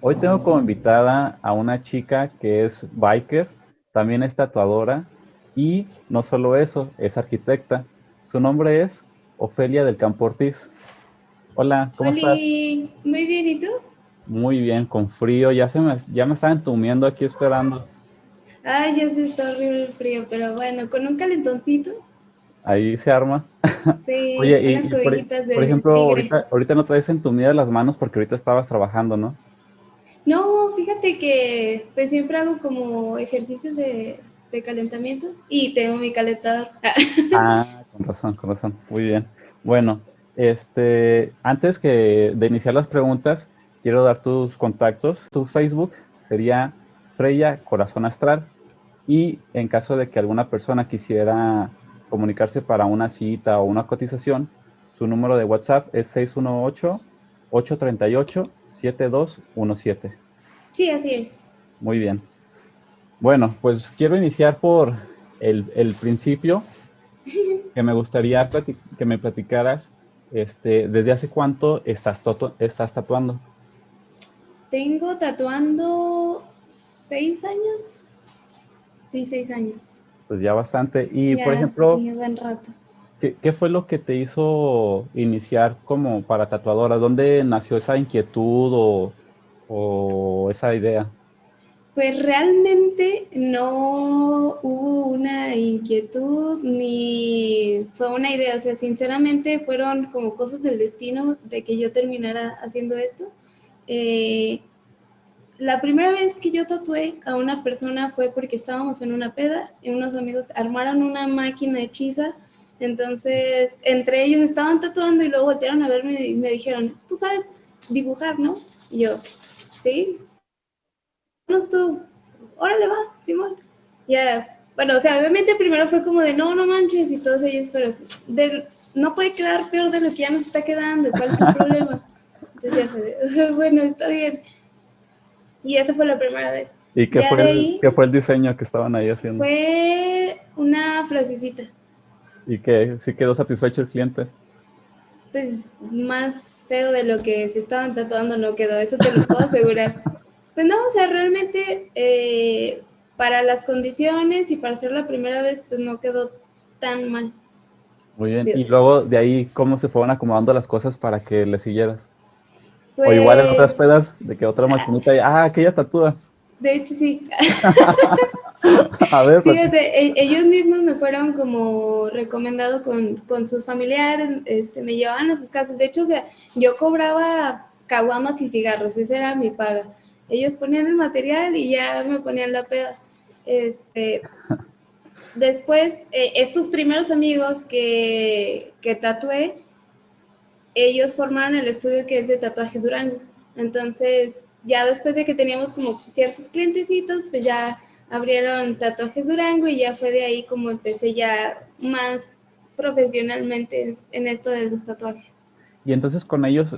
Hoy tengo como invitada a una chica que es biker, también es tatuadora y no solo eso, es arquitecta. Su nombre es Ofelia del Campo Ortiz. Hola, ¿cómo estás? Oli, muy bien, ¿y tú? Muy bien, con frío, ya me estaba entumiendo aquí esperando. Ay, ya se está horrible el frío, pero bueno, con un calentoncito, Ahí se arma. Oye, sí, y, unas y por, cobijitas por del ejemplo, tigre. ahorita no traes entumidas las manos porque ahorita estabas trabajando, ¿no? No, fíjate que pues siempre hago como ejercicios de calentamiento y tengo mi calentador. Ah, con razón, con razón. Muy bien. Bueno, antes de iniciar las preguntas, quiero dar tus contactos. Tu Facebook sería Freya Corazón Astral. Y en caso de que alguna persona quisiera comunicarse para una cita o una cotización, su número de WhatsApp es 618-838-7217. Sí, así es. Muy bien. Bueno, pues quiero iniciar por el principio que me gustaría que me platicaras, ¿desde hace cuánto estás tatuando? Tengo tatuando 6 años. Sí, 6 años. Pues ya bastante. Y, por Ya, ejemplo, sí, buen rato. ¿qué fue lo que te hizo iniciar como para tatuadora? ¿Dónde nació esa inquietud o esa idea? Pues realmente no hubo una inquietud ni fue una idea, o sea, sinceramente fueron como cosas del destino de que yo terminara haciendo esto. Eh, la primera vez que yo tatué a una persona fue porque estábamos en una peda y unos amigos armaron una máquina hechiza, entonces entre ellos estaban tatuando y luego voltearon a verme y me dijeron, tú sabes dibujar, ¿no? Y yo, sí, no tú, órale va, Simón. Ya, bueno, o sea, obviamente primero fue como de no, no manches y todos ellos, pero no puede quedar peor de lo que ya nos está quedando, ¿cuál es el problema? Entonces ya fue de, bueno, está bien. Y esa fue la primera vez. ¿Y qué Ya fue de ahí qué fue el diseño que estaban ahí haciendo? fue una frasecita, ¿Y que sí quedó satisfecho el cliente? pues más feo de lo que se estaban tatuando no quedó, eso te lo puedo asegurar. Pues no, o sea, realmente para las condiciones y para ser la primera vez, pues no quedó tan mal. Muy bien. Dios. Y luego de ahí, ¿cómo se fueron acomodando las cosas para que le siguieras? O igual en otras pedas, Pues, de que otra maquinita, aquella tatúa. de hecho sí. A ver, Sí, o sea, platica. ellos mismos me fueron como recomendado con sus familiares, me llevaban a sus casas. De hecho, o sea, yo cobraba caguamas y cigarros, esa era mi paga. Ellos ponían el material y ya me ponían la peda. Este, después, estos primeros amigos que tatué, ellos formaron el estudio que es de Tatuajes Durango. Entonces, ya después de que teníamos como ciertos clientecitos, pues ya abrieron Tatuajes Durango y ya fue de ahí como empecé ya más profesionalmente en esto de los tatuajes. Y entonces con ellos,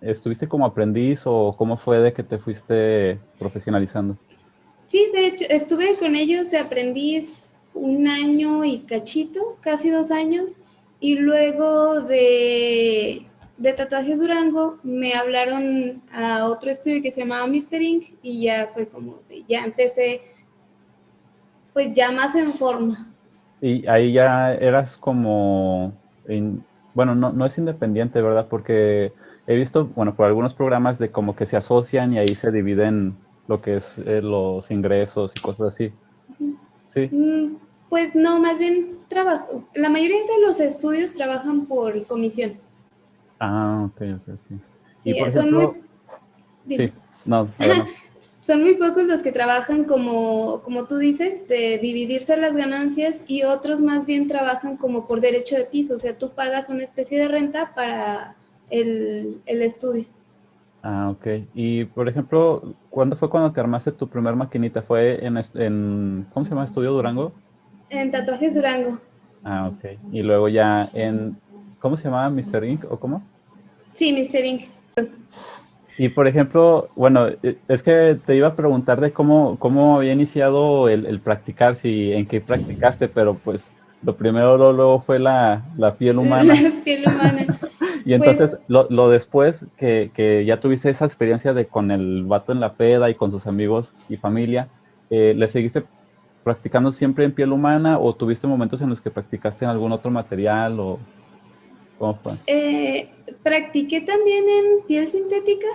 ¿estuviste como aprendiz o cómo fue de que te fuiste profesionalizando? Sí, de hecho, estuve con ellos de aprendiz un año y cachito, casi 2 años, y luego de Tatuajes Durango me hablaron a otro estudio que se llamaba Mister Ink y ya fue como, ya empecé pues ya más en forma. Y ahí ya eras bueno, no es independiente, ¿verdad? Porque he visto, bueno, por algunos programas de como que se asocian y ahí se dividen lo que es los ingresos y cosas así. Sí. Mm, Pues no, más bien trabajo. La mayoría de los estudios trabajan por comisión. Ah, ok, ok, ok. Y Sí, por ejemplo, dime, sí, no, adelante. son muy pocos los que trabajan como tú dices, de dividirse las ganancias y otros más bien trabajan como por derecho de piso, o sea, tú pagas una especie de renta para el estudio. Ah, ok. Y por ejemplo, ¿cuándo fue cuando te armaste tu primer maquinita? ¿Fue ¿cómo se llama? ¿Estudio Durango? En Tatuajes Durango. Ah, ok. Y luego ya ¿cómo se llamaba? ¿Mr. Inc. o cómo? Sí, Mr. Ink. Y por ejemplo, bueno, es que te iba a preguntar de cómo había iniciado el practicar, si en qué practicaste, pero pues lo primero luego fue la piel La humana. piel humana. Y Pues entonces, lo después que ya tuviste esa experiencia de con el vato en la peda y con sus amigos y familia, ¿le seguiste practicando siempre en piel humana o tuviste momentos en los que practicaste en algún otro material o cómo fue? practiqué también en piel sintética.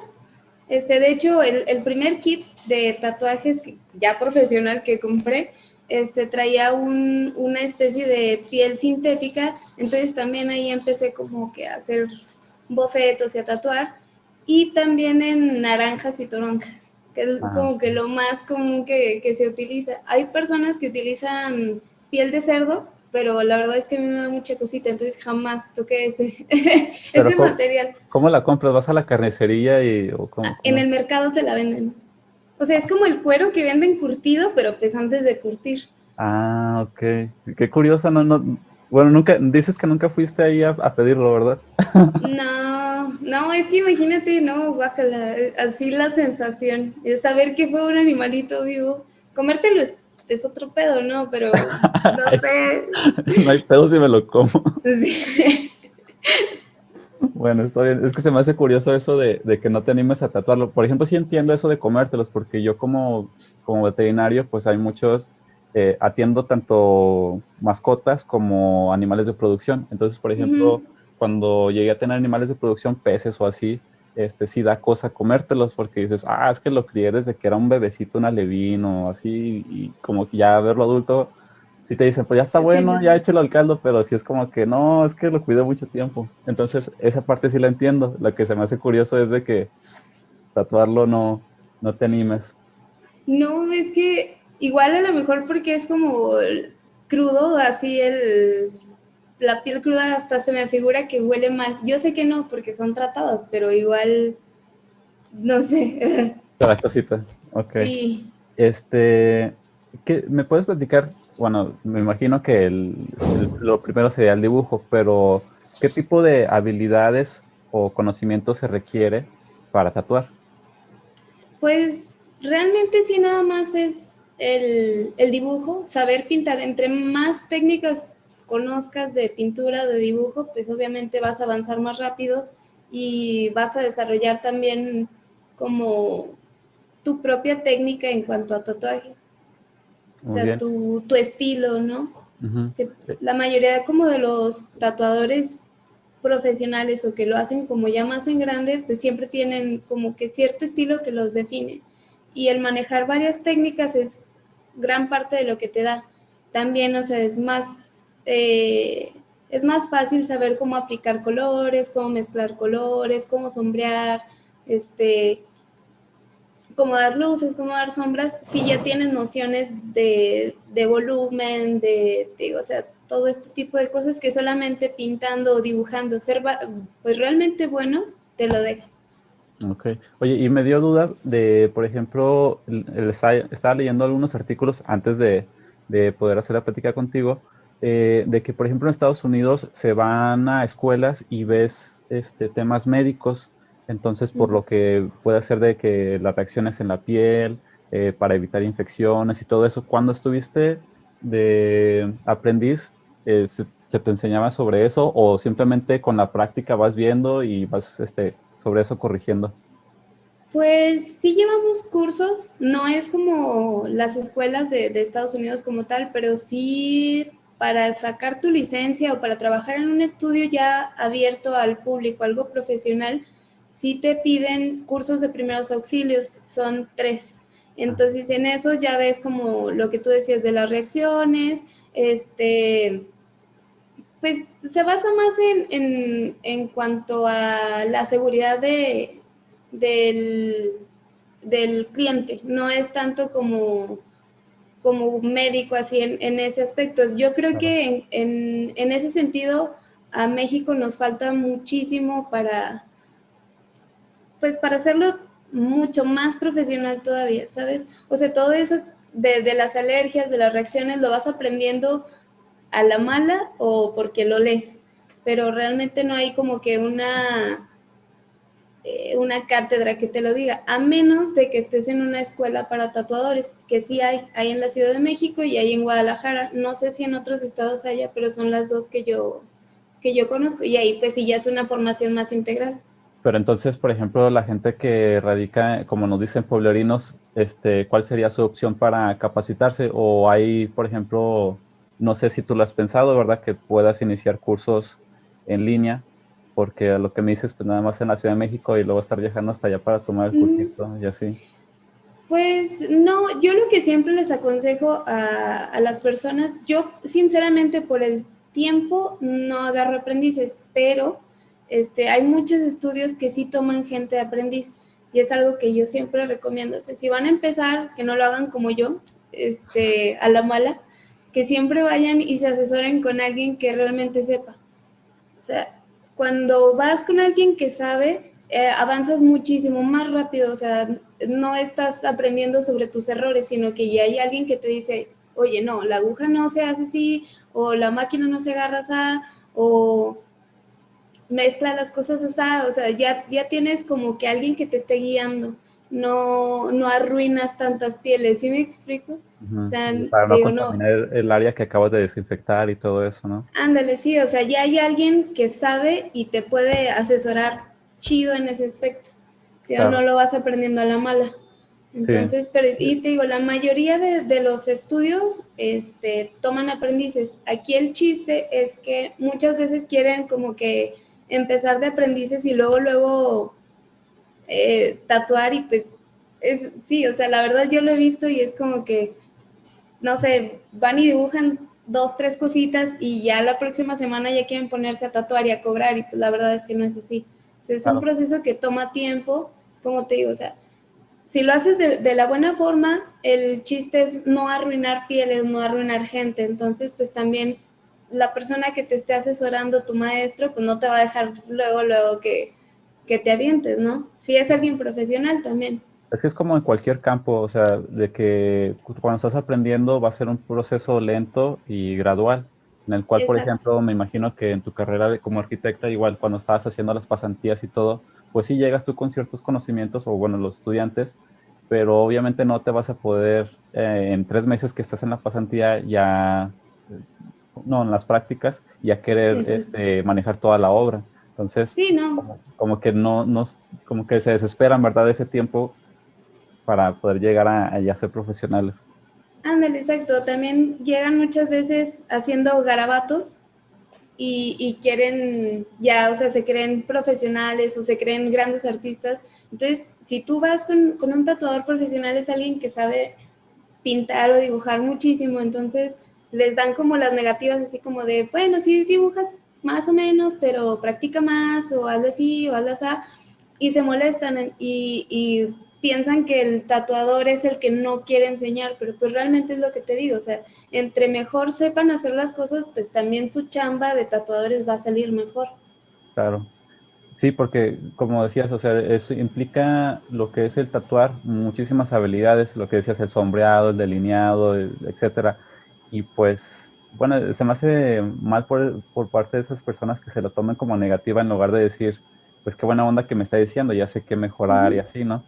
De hecho, el primer kit de tatuajes ya profesional que compré, traía una especie de piel sintética, entonces también ahí empecé como que a hacer bocetos y a tatuar, y también en naranjas y toronjas, que es Ah, como que lo más común que se utiliza. Hay personas que utilizan piel de cerdo, pero la verdad es que a mí me da mucha cosita, entonces jamás toqué pero ese material. ¿cómo la compras? ¿Vas a la carnicería y o En cómo es? el mercado te la venden. O sea, es como el cuero que venden curtido, pero pues antes de curtir. Ah, ok. Qué curioso, bueno, nunca, dices que nunca fuiste ahí a pedirlo, ¿verdad? No, no, es que imagínate, no, guácala, así la sensación, es saber que fue un animalito vivo. Comértelo es otro pedo, ¿no? Pero, no sé. No hay pedo si me lo como. Sí. Bueno, está bien. Es que se me hace curioso eso de que no te animes a tatuarlo. Por ejemplo, sí entiendo eso de comértelos, porque yo como veterinario, pues hay muchos, atiendo tanto mascotas como animales de producción. Entonces, por ejemplo, Ujú. cuando llegué a tener animales de producción, peces o así, sí da cosa comértelos, porque dices, es que lo crié desde que era un bebecito, un alevín o así, y como que ya verlo adulto si te dicen, pues ya está Sí, bueno, ya no. échelo al caldo, pero si es como que no, es que lo cuidé mucho tiempo. Entonces, esa parte sí la entiendo. Lo que se me hace curioso es de que tatuarlo no te animes. No, es que igual a lo mejor porque es como crudo, así la piel cruda hasta se me figura que huele mal. Yo sé que no, porque son tratados, pero igual, no sé. Te da cosita. Ok. Sí, Este, ¿me puedes platicar? Bueno, me imagino que lo primero sería el dibujo, pero ¿qué tipo de habilidades o conocimiento se requiere para tatuar? pues realmente sí nada más es el dibujo, saber pintar. Entre más técnicas conozcas de pintura, de dibujo, pues obviamente vas a avanzar más rápido y vas a desarrollar también como tu propia técnica en cuanto a tatuajes. O Muy sea, bien. tu estilo, ¿no? Ujú. Que la mayoría como de los tatuadores profesionales o que lo hacen como ya más en grande, pues siempre tienen como que cierto estilo que los define. Y el manejar varias técnicas es gran parte de lo que te da. También, o sea, es más fácil saber cómo aplicar colores, cómo mezclar colores, cómo sombrear, cómo dar luces, cómo dar sombras, si ya tienes nociones de volumen, o sea, todo este tipo de cosas que solamente pintando o dibujando, pues realmente bueno, te lo deja. Ok. Oye, y me dio duda de, por ejemplo, estaba leyendo algunos artículos antes de poder hacer la plática contigo, de que, por ejemplo, en Estados Unidos se van a escuelas y ves temas médicos, entonces por lo que puede ser de que las reacciones en la piel, para evitar infecciones y todo eso. ¿Cuándo estuviste de aprendiz, se te enseñaba sobre eso o simplemente con la práctica vas viendo y vas sobre eso corrigiendo? Pues sí llevamos cursos, no es como las escuelas de Estados Unidos como tal, pero sí para sacar tu licencia o para trabajar en un estudio ya abierto al público, algo profesional, sí te piden cursos de primeros auxilios, son 3. Ah, Entonces en eso ya ves como lo que tú decías de las reacciones, pues se basa más en cuanto a la seguridad del, del cliente, no es tanto como médico así en ese aspecto. Yo creo claro. que en ese sentido a México nos falta muchísimo pues para hacerlo mucho más profesional todavía, ¿sabes? O sea, todo eso de las alergias, de las reacciones, lo vas aprendiendo a la mala o porque lo lees, pero realmente no hay como que una cátedra que te lo diga, a menos de que estés en una escuela para tatuadores, que sí hay en la Ciudad de México y hay en Guadalajara, no sé si en otros estados haya, pero son las dos que yo conozco, y ahí pues sí ya es una formación más integral. Pero entonces, por ejemplo, la gente que radica, como nos dicen pueblerinos, ¿cuál sería su opción para capacitarse? O hay, por ejemplo, no sé si tú lo has pensado, ¿verdad? Que puedas iniciar cursos en línea, porque a lo que me dices, pues nada más en la Ciudad de México y luego estar viajando hasta allá para tomar el Mm, cursito y así. Pues no, yo lo que siempre les aconsejo a las personas, yo sinceramente por el tiempo no agarro aprendices, pero hay muchos estudios que sí toman gente de aprendiz y es algo que yo siempre recomiendo. O sea, si van a empezar, que no lo hagan como yo, a la mala, que siempre vayan y se asesoren con alguien que realmente sepa. O sea, cuando vas con alguien que sabe, avanzas muchísimo más rápido, o sea, no estás aprendiendo sobre tus errores, sino que ya hay alguien que te dice, oye, no, la aguja no se hace así, o la máquina no se agarra así, o mezcla las cosas así, o sea, ya tienes como que alguien que te esté guiando, no arruinas tantas pieles, ¿sí me explico? O Ujú. sea, Y para te no digo, no, contaminar el área que acabas de desinfectar y todo eso, ¿no? ándale, sí, o sea, ya hay alguien que sabe y te puede asesorar chido en ese aspecto. Tío, no Claro, lo vas aprendiendo a la mala. sí. Entonces, pero, y te digo, la mayoría de los estudios toman aprendices. Aquí el chiste es que muchas veces quieren como que empezar de aprendices y luego tatuar y pues sí, o sea, la verdad yo lo he visto y es como que no sé, van y dibujan dos, tres cositas y ya la próxima semana ya quieren ponerse a tatuar y a cobrar y pues la verdad es que no es así. O sea, es un Claro. proceso que toma tiempo, como te digo, o sea, si lo haces de la buena forma, el chiste es no arruinar pieles, no arruinar gente, entonces pues también la persona que te esté asesorando, tu maestro, pues no te va a dejar luego que te avientes, ¿no? Si es alguien profesional también. Es que es como en cualquier campo, o sea, de que cuando estás aprendiendo va a ser un proceso lento y gradual, en el cual, por Exacto. ejemplo, me imagino que en tu carrera como arquitecta, igual cuando estabas haciendo las pasantías y todo, pues sí llegas tú con ciertos conocimientos, o bueno, los estudiantes, pero obviamente no te vas a poder en 3 meses que estás en la pasantía ya, eh, no, en las prácticas, ya querer Exacto. manejar toda la obra. Entonces, Sí, no, como que no, como que se desesperan, ¿verdad? De ese tiempo para poder llegar a ya ser profesionales. ándale, exacto. También llegan muchas veces haciendo garabatos y quieren ya, o sea, se creen profesionales o se creen grandes artistas. Entonces, si tú vas con un tatuador profesional, es alguien que sabe pintar o dibujar muchísimo, entonces les dan como las negativas, así como de, bueno, sí dibujas más o menos, pero practica más o hazlo así o hazlo así, y se molestan y piensan que el tatuador es el que no quiere enseñar, pero pues realmente es lo que te digo, o sea, entre mejor sepan hacer las cosas, pues también su chamba de tatuadores va a salir mejor. Claro. Sí, porque como decías, o sea, eso implica lo que es el tatuar, muchísimas habilidades, lo que decías, el sombreado, el delineado, etcétera. Y pues, bueno, se me hace mal por parte de esas personas que se lo tomen como negativa en lugar de decir, pues qué buena onda que me está diciendo, ya sé qué mejorar y Ujú. así, ¿no?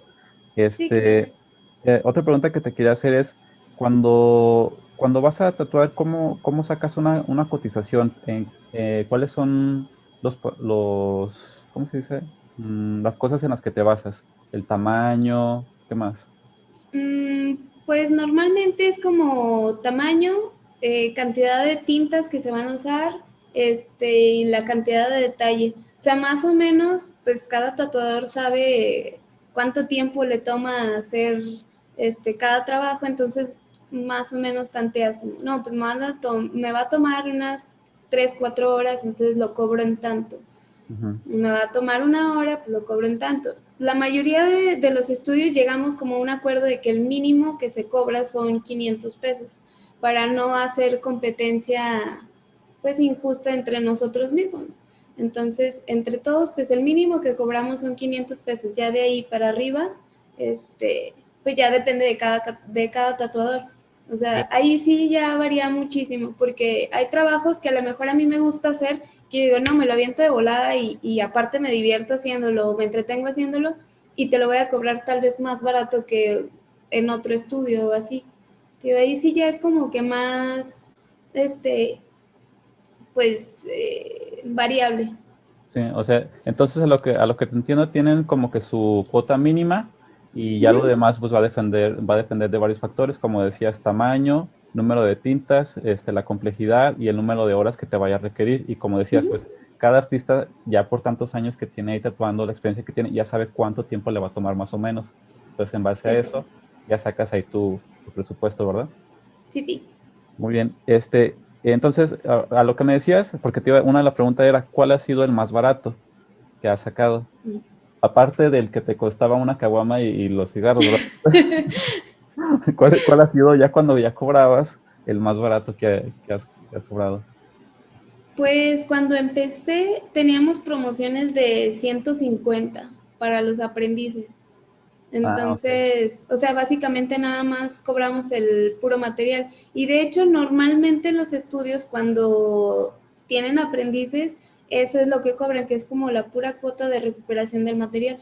Sí, claro. Otra pregunta que te quería hacer es, cuando vas a tatuar, ¿cómo sacas una cotización? ¿Cuáles son ¿cómo se dice? Las cosas en las que te basas. El tamaño, ¿qué más? Mm, pues normalmente es como tamaño, cantidad de tintas que se van a usar, y la cantidad de detalle. O sea, más o menos, pues cada tatuador sabe cuánto tiempo le toma hacer cada trabajo, entonces más o menos tanteas, como, no, pues me va a tomar unas 3 4 horas, entonces lo cobro en tanto. Ujú. Me va a tomar una hora, pues lo cobro en tanto. La mayoría de los estudios llegamos como a un acuerdo de que el mínimo que se cobra son 500 pesos para no hacer competencia pues injusta entre nosotros mismos. Entonces, entre todos, pues el mínimo que cobramos son 500 pesos. Ya de ahí para arriba, pues ya depende de cada tatuador. O sea, ahí sí ya varía muchísimo, porque hay trabajos que a lo mejor a mí me gusta hacer, que yo digo, no, me lo aviento de volada y aparte me divierto haciéndolo, me entretengo haciéndolo, y te lo voy a cobrar tal vez más barato que en otro estudio o así. Digo, ahí sí ya es como que más, este, pues variable. Sí, o sea, entonces a lo que te entiendo tienen como que su cuota mínima y ya lo Ujú, demás pues va a depender de varios factores, como decías, tamaño, número de tintas, la complejidad y el número de horas que te vaya a requerir. Y como decías, ujú. pues cada artista ya por tantos años que tiene ahí tatuando, la experiencia que tiene, ya sabe cuánto tiempo le va a tomar más o menos. Entonces, en base a Exacto. eso, ya sacas ahí tu presupuesto, ¿verdad? Sí, sí. Muy bien. Entonces, a lo que me decías, porque una de las preguntas era, ¿cuál ha sido el más barato que has sacado? Aparte del que te costaba una caguama y los cigarros, ¿verdad? ¿Cuál ha sido ya cuando ya cobrabas el más barato que has cobrado? Pues cuando empecé teníamos promociones de 150 para los aprendices. Ah, ok. Entonces, o sea, básicamente nada más cobramos el puro material. Y de hecho, normalmente en los estudios cuando tienen aprendices, eso es lo que cobran, que es como la pura cuota de recuperación del material.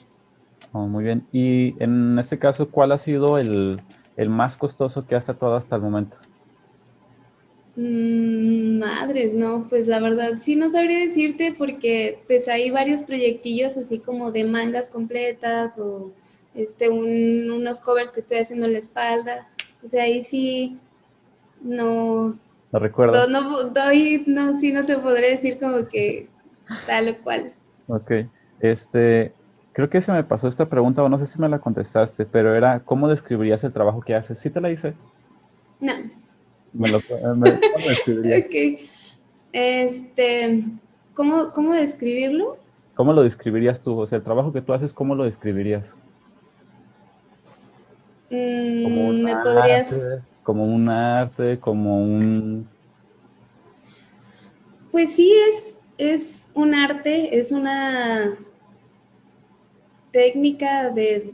Oh, muy bien. Y en este caso, ¿cuál ha sido el más costoso que has tatuado hasta el momento? Madres, no, pues la verdad sí no sabría decirte porque pues hay varios proyectillos así como de mangas completas o unos covers que estoy haciendo en la espalda. O sea, ahí sí no, ¿Lo recuerdas? no, sí no te podré decir como que tal o cual. Ok. Creo que se me pasó esta pregunta, o no sé si me la contestaste, pero era, ¿cómo describirías el trabajo que haces? ¿Sí te la hice? No, ¿Cómo lo describirías? ok. Este, ¿cómo describirlo? ¿Cómo lo describirías tú? O sea, el trabajo que tú haces, ¿cómo lo describirías? Como un Me podrías, como un... pues sí es un arte, es una técnica de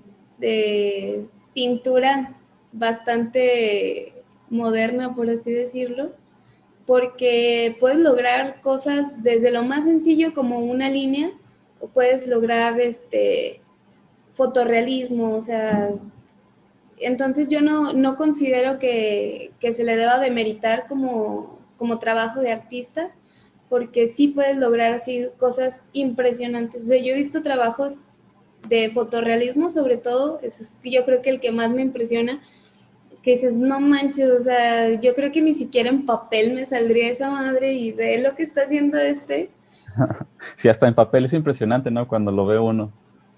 pintura bastante moderna, por así decirlo, porque puedes lograr cosas desde lo más sencillo como una línea, o puedes lograr fotorrealismo, o sea, entonces yo no considero que se le deba demeritar como trabajo de artista, porque sí puedes lograr así cosas impresionantes. O sea, yo he visto trabajos de fotorrealismo, sobre todo, es yo creo que el que más me impresiona, que dices, no manches, o sea, yo creo que ni siquiera en papel me saldría esa madre y de lo que está haciendo Sí, hasta en papel es impresionante, ¿no? Cuando lo ve uno.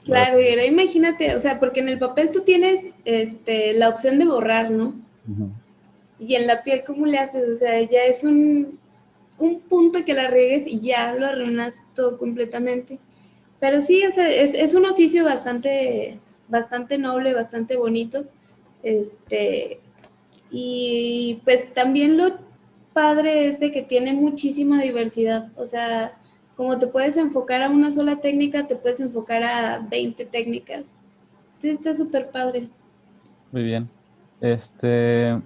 ¿Verdad? claro, y ahora imagínate, o sea, porque en el papel tú tienes la opción de borrar, ¿no? Ujú. Y en la piel, ¿cómo le haces? O sea, ya es un punto que la riegues y ya lo arruinas todo completamente. Pero sí, o sea, es un oficio bastante noble, bastante bonito. Este, y pues también lo padre es de que tiene muchísima diversidad. O sea, como te puedes enfocar a una sola técnica, te puedes enfocar a 20 técnicas. Sí, está súper padre. Muy bien. Este,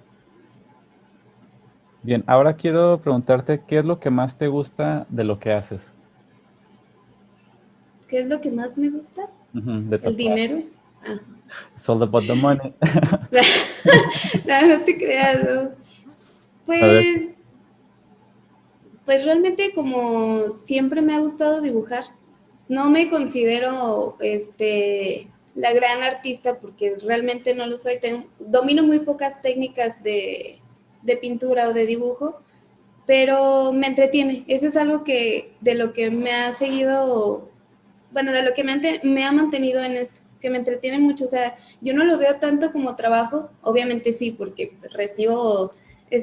bien, ahora quiero preguntarte, ¿qué es lo que más te gusta de lo que haces? ¿Qué es lo que más me gusta? Ujú, de El tatuar. dinero. Ah. It's all about the money. No, no te creas, ¿no? A ver. Pues, pues realmente como siempre me ha gustado dibujar, no me considero la gran artista porque realmente no lo soy. Domino muy pocas técnicas de pintura o de dibujo, pero me entretiene. Eso es algo que de lo que me ha seguido, bueno, de lo que me ha mantenido en esto, que me entretiene mucho. O sea, yo no lo veo tanto como trabajo, obviamente sí, porque recibo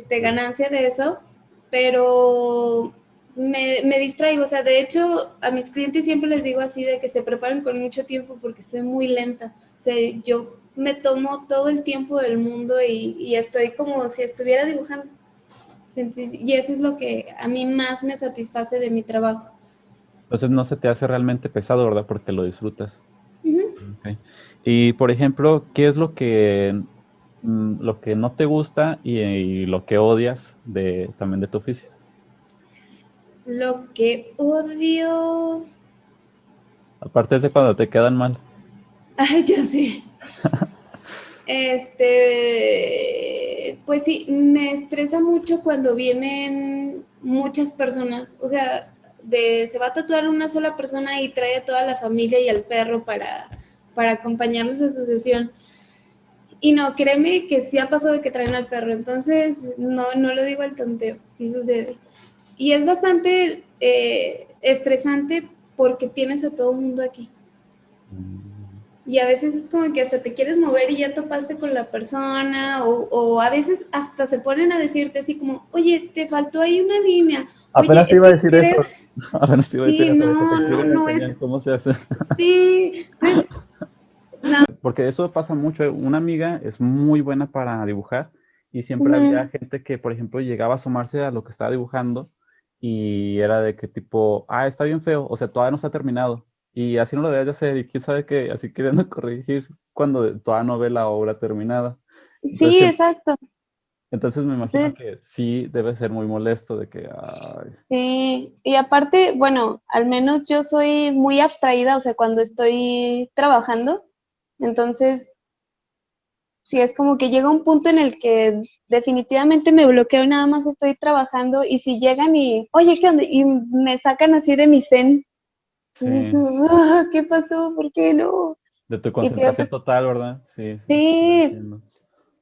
ganancia de eso, pero me distraigo. O sea, de hecho, a mis clientes siempre les digo así de que se preparen con mucho tiempo porque soy muy lenta. O sea, yo me tomo todo el tiempo del mundo y estoy como si estuviera dibujando. Y eso es lo que a mí más me satisface de mi trabajo. Entonces no se te hace realmente pesado, ¿verdad? Porque lo disfrutas. Ujú. Ok. Y por ejemplo, ¿qué es lo que no te gusta y lo que odias también de tu oficio? Lo que odio. Aparte es de cuando te quedan mal. Ay, ya sé. Pues sí, me estresa mucho cuando vienen. muchas personas, o sea, se va a tatuar una sola persona y trae a toda la familia y al perro para acompañarnos a su sesión. Y no, créeme que sí ha pasado de que traen al perro, entonces no lo digo al tonteo, sí sucede. Y es bastante estresante porque tienes a todo el mundo aquí. Y a veces es como que hasta te quieres mover y ya topaste con la persona, o a veces hasta se ponen a decirte así como, oye, te faltó ahí una línea, oye, Apenas te es iba a que decir eso. creo, Apenas te iba a decir sí, eso, de que te quieren no es, enseñar cómo se hace. sí, entonces, no, Porque eso pasa mucho. Una amiga es muy buena para dibujar y siempre había uh-huh. gente que, por ejemplo, llegaba a asomarse a lo que estaba dibujando y era de que tipo, ah, está bien feo, o sea, todavía no está terminado. Y así no lo debes de hacer y quién sabe que así queriendo corregir cuando todavía no ve la obra terminada. Entonces, Sí, exacto. entonces me imagino Entonces, que sí debe ser muy molesto de que, ay, sí, y aparte, bueno, al menos yo soy muy abstraída, o sea, cuando estoy trabajando, entonces sí es como que llega un punto en el que definitivamente me bloqueo y nada más estoy trabajando y si llegan y, oye, ¿qué onda? Y me sacan así de mi zen, y es sí, como, ¿qué pasó? ¿Por qué no? de tu Y te digo, concentración pues total, ¿verdad? Sí, sí, sí, lo sí, entiendo.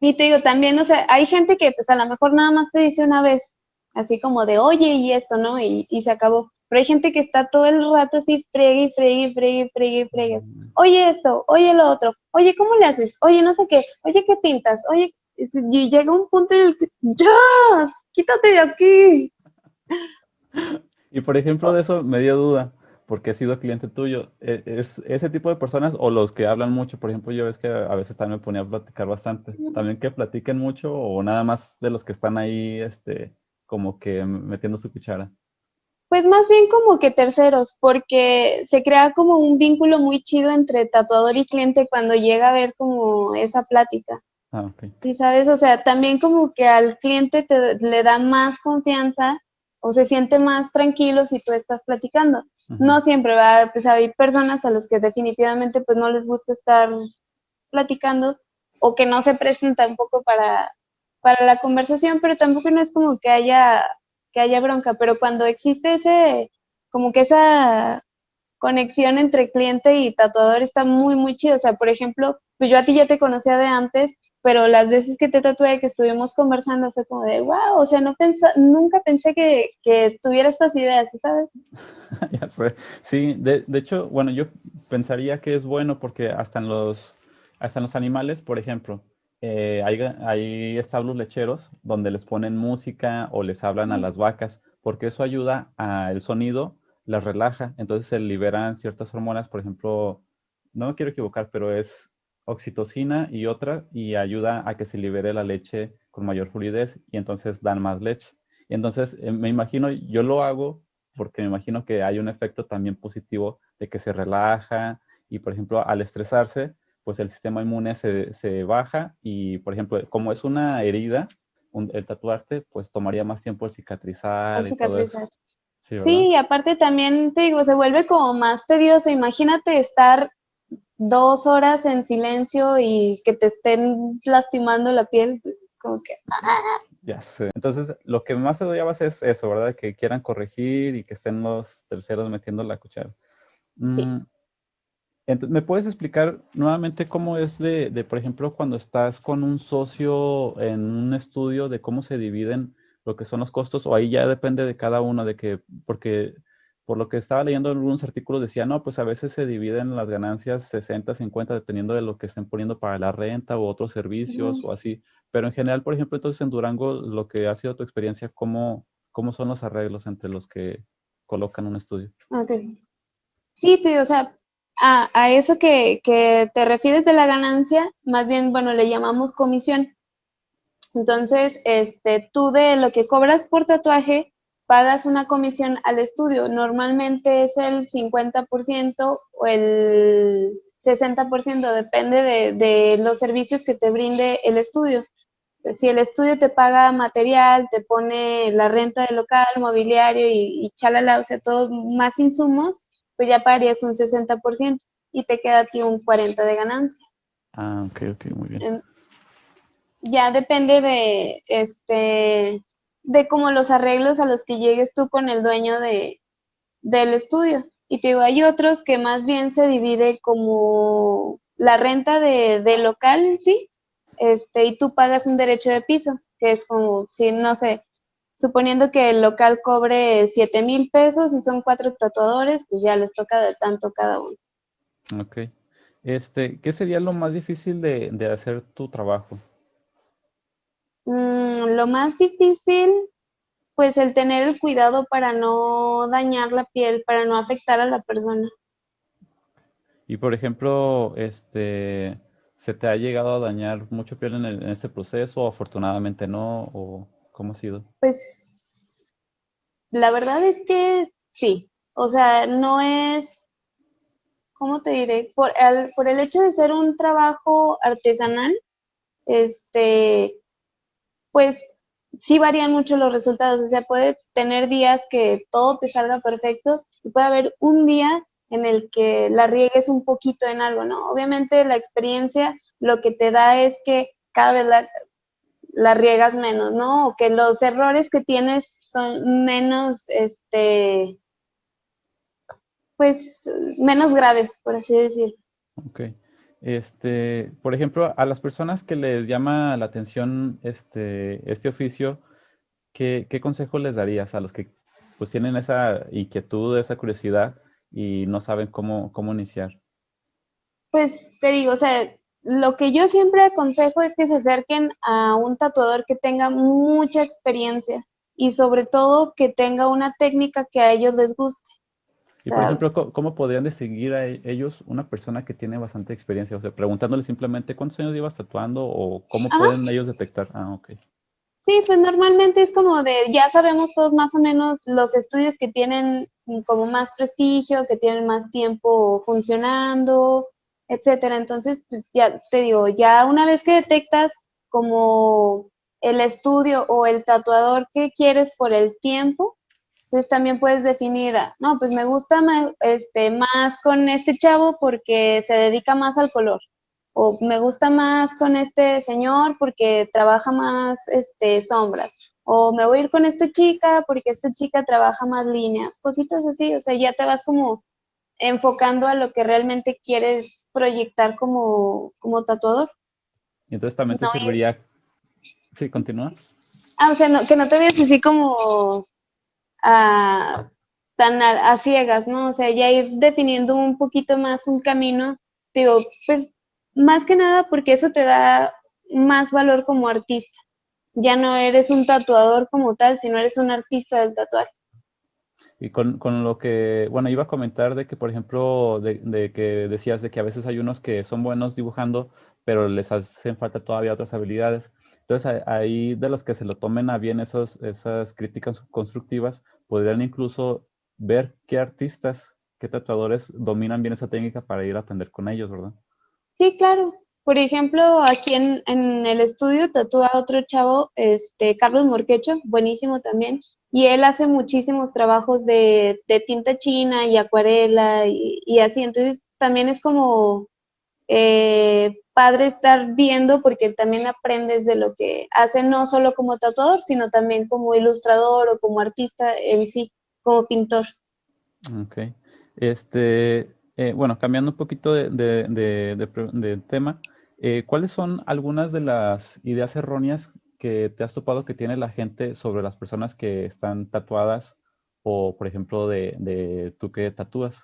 y te digo también, o sea, hay gente que pues a lo mejor nada más te dice una vez, así como de, oye, y esto, ¿no? Y se acabó. Pero hay gente que está todo el rato así, friegue y friegue y friegue y friegue y friegue. Mm. Oye esto, oye lo otro, oye, ¿cómo le haces? Oye, no sé qué, oye, ¿qué tintas? Oye, y llega un punto en el que, ¡ya! ¡Quítate de aquí! Y por ejemplo, de eso me dio duda, porque he sido cliente tuyo. ¿Es ese tipo de personas o los que hablan mucho? Por ejemplo, yo ves que a veces también me ponía a platicar bastante. ¿También que platiquen mucho o nada más de los que están ahí, como que metiendo su cuchara? Pues más bien como que terceros, porque se crea como un vínculo muy chido entre tatuador y cliente cuando llega a ver como esa plática. Ah, ok. Sí, sabes, o sea, también como que al cliente le da más confianza o se siente más tranquilo si tú estás platicando. Ujú. No siempre va, pues hay personas a los que definitivamente pues no les gusta estar platicando o que no se presten tampoco para la conversación, pero tampoco no es como que haya bronca, pero cuando existe ese, como que esa conexión entre cliente y tatuador está muy, muy chido. O sea, por ejemplo, pues yo a ti ya te conocía de antes, pero las veces que te tatué, que estuvimos conversando, fue como de, wow, o sea, nunca pensé que tuviera estas ideas, ¿sabes? Ya sé. Sí, de hecho, bueno, yo pensaría que es bueno porque hasta en los animales, por ejemplo, hay establos lecheros donde les ponen música o les hablan a las vacas, porque eso ayuda al sonido, las relaja, entonces se liberan ciertas hormonas, por ejemplo, no me quiero equivocar, pero es oxitocina y otra, y ayuda a que se libere la leche con mayor fluidez y entonces dan más leche. Y entonces, me imagino, yo lo hago porque me imagino que hay un efecto también positivo de que se relaja y, por ejemplo, al estresarse, pues el sistema inmune se baja y, por ejemplo, como es una herida, el tatuarte, pues tomaría más tiempo el Al cicatrizar y todo eso. cicatrizar. Sí, ¿verdad? Sí, y aparte también te digo, se vuelve como más tedioso. Imagínate estar 2 horas en silencio y que te estén lastimando la piel, pues, como que, Ya sé. Entonces, lo que más odiabas es eso, ¿verdad? Que quieran corregir y que estén los terceros metiendo la cuchara. sí. Mm, Entonces, ¿me puedes explicar nuevamente cómo es por ejemplo, cuando estás con un socio en un estudio, de cómo se dividen lo que son los costos? O ahí ya depende de cada uno, porque por lo que estaba leyendo en algunos artículos decía, no, pues a veces se dividen las ganancias 60-50 dependiendo de lo que estén poniendo para la renta o otros servicios o así. Pero en general, por ejemplo, entonces en Durango, lo que ha sido tu experiencia, ¿cómo son los arreglos entre los que colocan un estudio? Ok. Sí, te digo, o sea, a eso que te refieres de la ganancia, más bien, bueno, le llamamos comisión. Entonces, tú de lo que cobras por tatuaje, pagas una comisión al estudio. Normalmente es el 50% o el 60%, depende de los servicios que te brinde el estudio. Si el estudio te paga material, te pone la renta del local, mobiliario y chalala, o sea, todo más insumos, pues ya pagarías un 60% y te queda a ti un 40% de ganancia. Ah, ok, ok, muy bien. Ya depende de como los arreglos a los que llegues tú con el dueño del estudio. Y te digo, hay otros que más bien se divide como la renta de local, ¿sí? Y tú pagas un derecho de piso, que es como, si no sé, suponiendo que el local cobre 7,000 pesos y son 4 tatuadores, pues ya les toca de tanto cada uno. Ok. ¿Qué sería lo más difícil de hacer tu trabajo? Lo más difícil, pues el tener el cuidado para no dañar la piel, para no afectar a la persona. Y por ejemplo, ¿se te ha llegado a dañar mucho piel en este proceso? ¿O afortunadamente no? ¿O cómo ha sido? Pues la verdad es que sí. O sea, no es, ¿cómo te diré? Por el hecho de ser un trabajo artesanal, este, pues sí varían mucho los resultados. O sea, puedes tener días que todo te salga perfecto y puede haber un día en el que la riegues un poquito en algo, ¿no? Obviamente la experiencia lo que te da es que cada vez la riegas menos, ¿no? O que los errores que tienes son menos, pues menos graves, por así decirlo. Ok. Por ejemplo, a las personas que les llama la atención este oficio, ¿qué consejo les darías a los que pues tienen esa inquietud, esa curiosidad y no saben cómo iniciar? Pues te digo, o sea, lo que yo siempre aconsejo es que se acerquen a un tatuador que tenga mucha experiencia y sobre todo que tenga una técnica que a ellos les guste. O Y por sea, ejemplo, ¿cómo podrían distinguir a ellos una persona que tiene bastante experiencia? O sea, preguntándole simplemente cuántos años llevas tatuando o cómo ajá, pueden ellos detectar. Ah, ok. sí, pues normalmente es como de, ya sabemos todos más o menos los estudios que tienen como más prestigio, que tienen más tiempo funcionando, etcétera. Entonces, pues ya te digo, ya una vez que detectas como el estudio o el tatuador que quieres por el tiempo, entonces también puedes definir, no, pues me gusta más con este chavo porque se dedica más al color, o me gusta más con este señor porque trabaja más sombras, o me voy a ir con esta chica porque esta chica trabaja más líneas, cositas así, o sea, ya te vas como enfocando a lo que realmente quieres proyectar como tatuador. Y entonces también te No ir, serviría, sí, continúa. o sea, que no te veas así como a, tan a ciegas, ¿no? O sea, ya ir definiendo un poquito más un camino, digo, pues más que nada porque eso te da más valor como artista. Ya no eres un tatuador como tal, sino eres un artista del tatuaje. Y con lo que, bueno, iba a comentar de que, por ejemplo, de que decías de que a veces hay unos que son buenos dibujando, pero les hacen falta todavía otras habilidades. Entonces, ahí de los que se lo tomen a bien esas críticas constructivas, podrían incluso ver qué artistas, qué tatuadores dominan bien esa técnica para ir a aprender con ellos, ¿verdad? Sí, claro. Por ejemplo, aquí en el estudio tatúa otro chavo, Carlos Morquecho, buenísimo también, y él hace muchísimos trabajos de tinta china y acuarela y así, entonces también es como padre estar viendo porque también aprendes de lo que hace no solo como tatuador, sino también como ilustrador o como artista en sí, como pintor. Ok. Bueno, cambiando un poquito de tema, ¿cuáles son algunas de las ideas erróneas que te has topado que tiene la gente sobre las personas que están tatuadas o, por ejemplo, de tú que tatúas?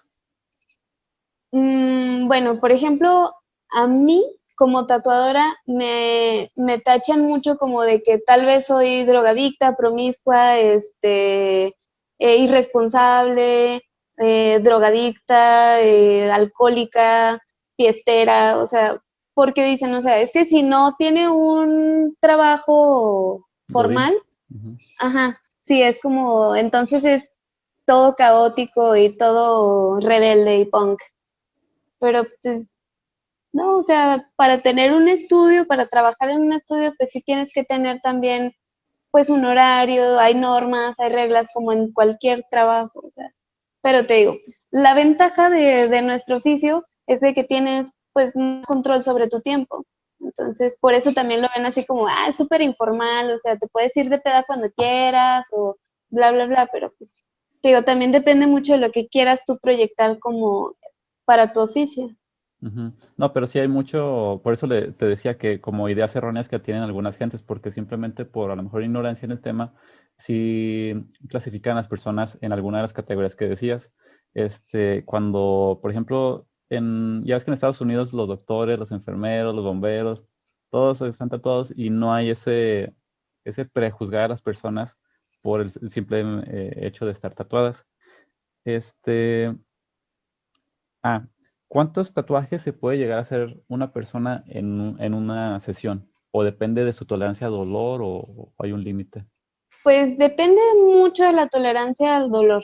Bueno, por ejemplo, a mí como tatuadora me tachan mucho como de que tal vez soy drogadicta, promiscua, irresponsable, drogadicta, alcohólica, fiestera, o sea, porque dicen, o sea, es que si no tiene un trabajo Godín. formal, Ujú. ajá, sí, es como, entonces es todo caótico y todo rebelde y punk. Pero pues no, o sea, para tener un estudio, para trabajar en un estudio, pues sí tienes que tener también pues un horario, hay normas, hay reglas como en cualquier trabajo, o sea, pero te digo, pues, la ventaja de nuestro oficio es de que tienes pues más control sobre tu tiempo. Entonces, por eso también lo ven así como, es súper informal, o sea, te puedes ir de peda cuando quieras o bla, bla, bla, pero pues, te digo, también depende mucho de lo que quieras tú proyectar como para tu oficio. Ujú. No, pero sí hay mucho, por eso te decía que como ideas erróneas que tienen algunas gentes, porque simplemente por a lo mejor ignorancia en el tema, sí clasifican a las personas en alguna de las categorías que decías. Cuando, por ejemplo, ya ves que en Estados Unidos los doctores, los enfermeros, los bomberos, todos están tatuados y no hay ese prejuzgar a las personas por el simple hecho de estar tatuadas. Este, Ah, ¿cuántos tatuajes se puede llegar a hacer una persona en una sesión? ¿O depende de su tolerancia a dolor o hay un límite? Pues depende mucho de la tolerancia al dolor.